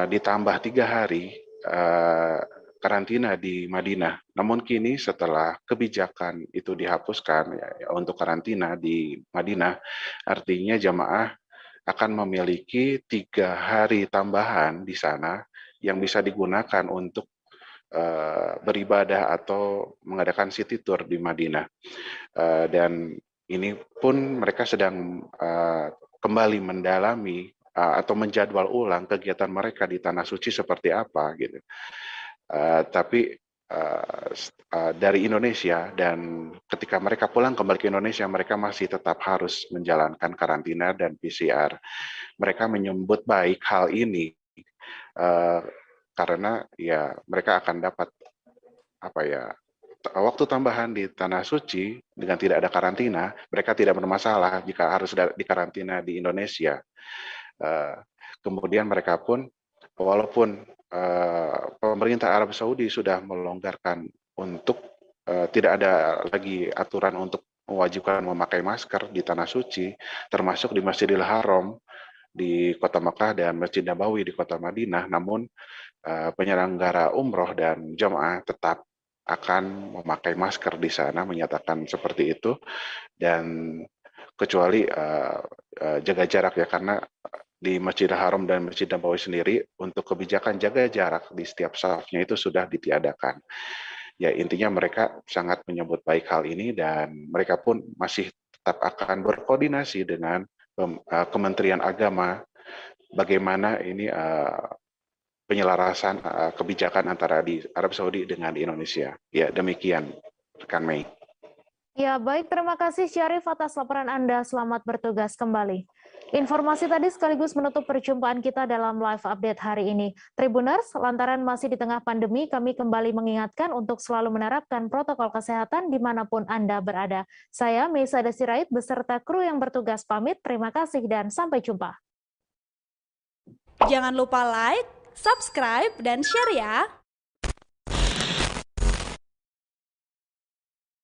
ditambah 3 hari karantina di Madinah. Namun kini setelah kebijakan itu dihapuskan untuk karantina di Madinah, artinya jamaah akan memiliki 3 hari tambahan di sana yang bisa digunakan untuk beribadah atau mengadakan city tour di Madinah. Dan ini pun mereka sedang kembali mendalami atau menjadwal ulang kegiatan mereka di Tanah Suci seperti apa gitu. Tapi dari Indonesia, dan ketika mereka pulang kembali ke Indonesia, mereka masih tetap harus menjalankan karantina dan PCR. Mereka menyambut baik hal ini karena ya mereka akan dapat waktu tambahan di Tanah Suci dengan tidak ada karantina. Mereka tidak bermasalah jika harus dikarantina di Indonesia. Kemudian mereka pun, walaupun pemerintah Arab Saudi sudah melonggarkan untuk tidak ada lagi aturan untuk mewajibkan memakai masker di Tanah Suci, termasuk di Masjidil Haram di Kota Mekah dan Masjid Nabawi di Kota Madinah, namun penyelenggara umroh dan jamaah tetap akan memakai masker di sana, menyatakan seperti itu, dan kecuali jaga jarak ya, karena di Masjidil Haram dan Masjid Nabawi sendiri untuk kebijakan jaga jarak di setiap safnya itu sudah ditiadakan. Ya intinya mereka sangat menyambut baik hal ini, dan mereka pun masih tetap akan berkoordinasi dengan Kementerian Agama bagaimana ini penyelarasan kebijakan antara di Arab Saudi dengan di Indonesia. Ya demikian rekan Mei. Ya baik, terima kasih Syarif atas laporan Anda. Selamat bertugas kembali. Informasi tadi sekaligus menutup perjumpaan kita dalam live update hari ini. Tribuners, lantaran masih di tengah pandemi, kami kembali mengingatkan untuk selalu menerapkan protokol kesehatan dimanapun Anda berada. Saya, Meisa Desirait, beserta kru yang bertugas pamit. Terima kasih dan sampai jumpa. Jangan lupa like, subscribe, dan share ya!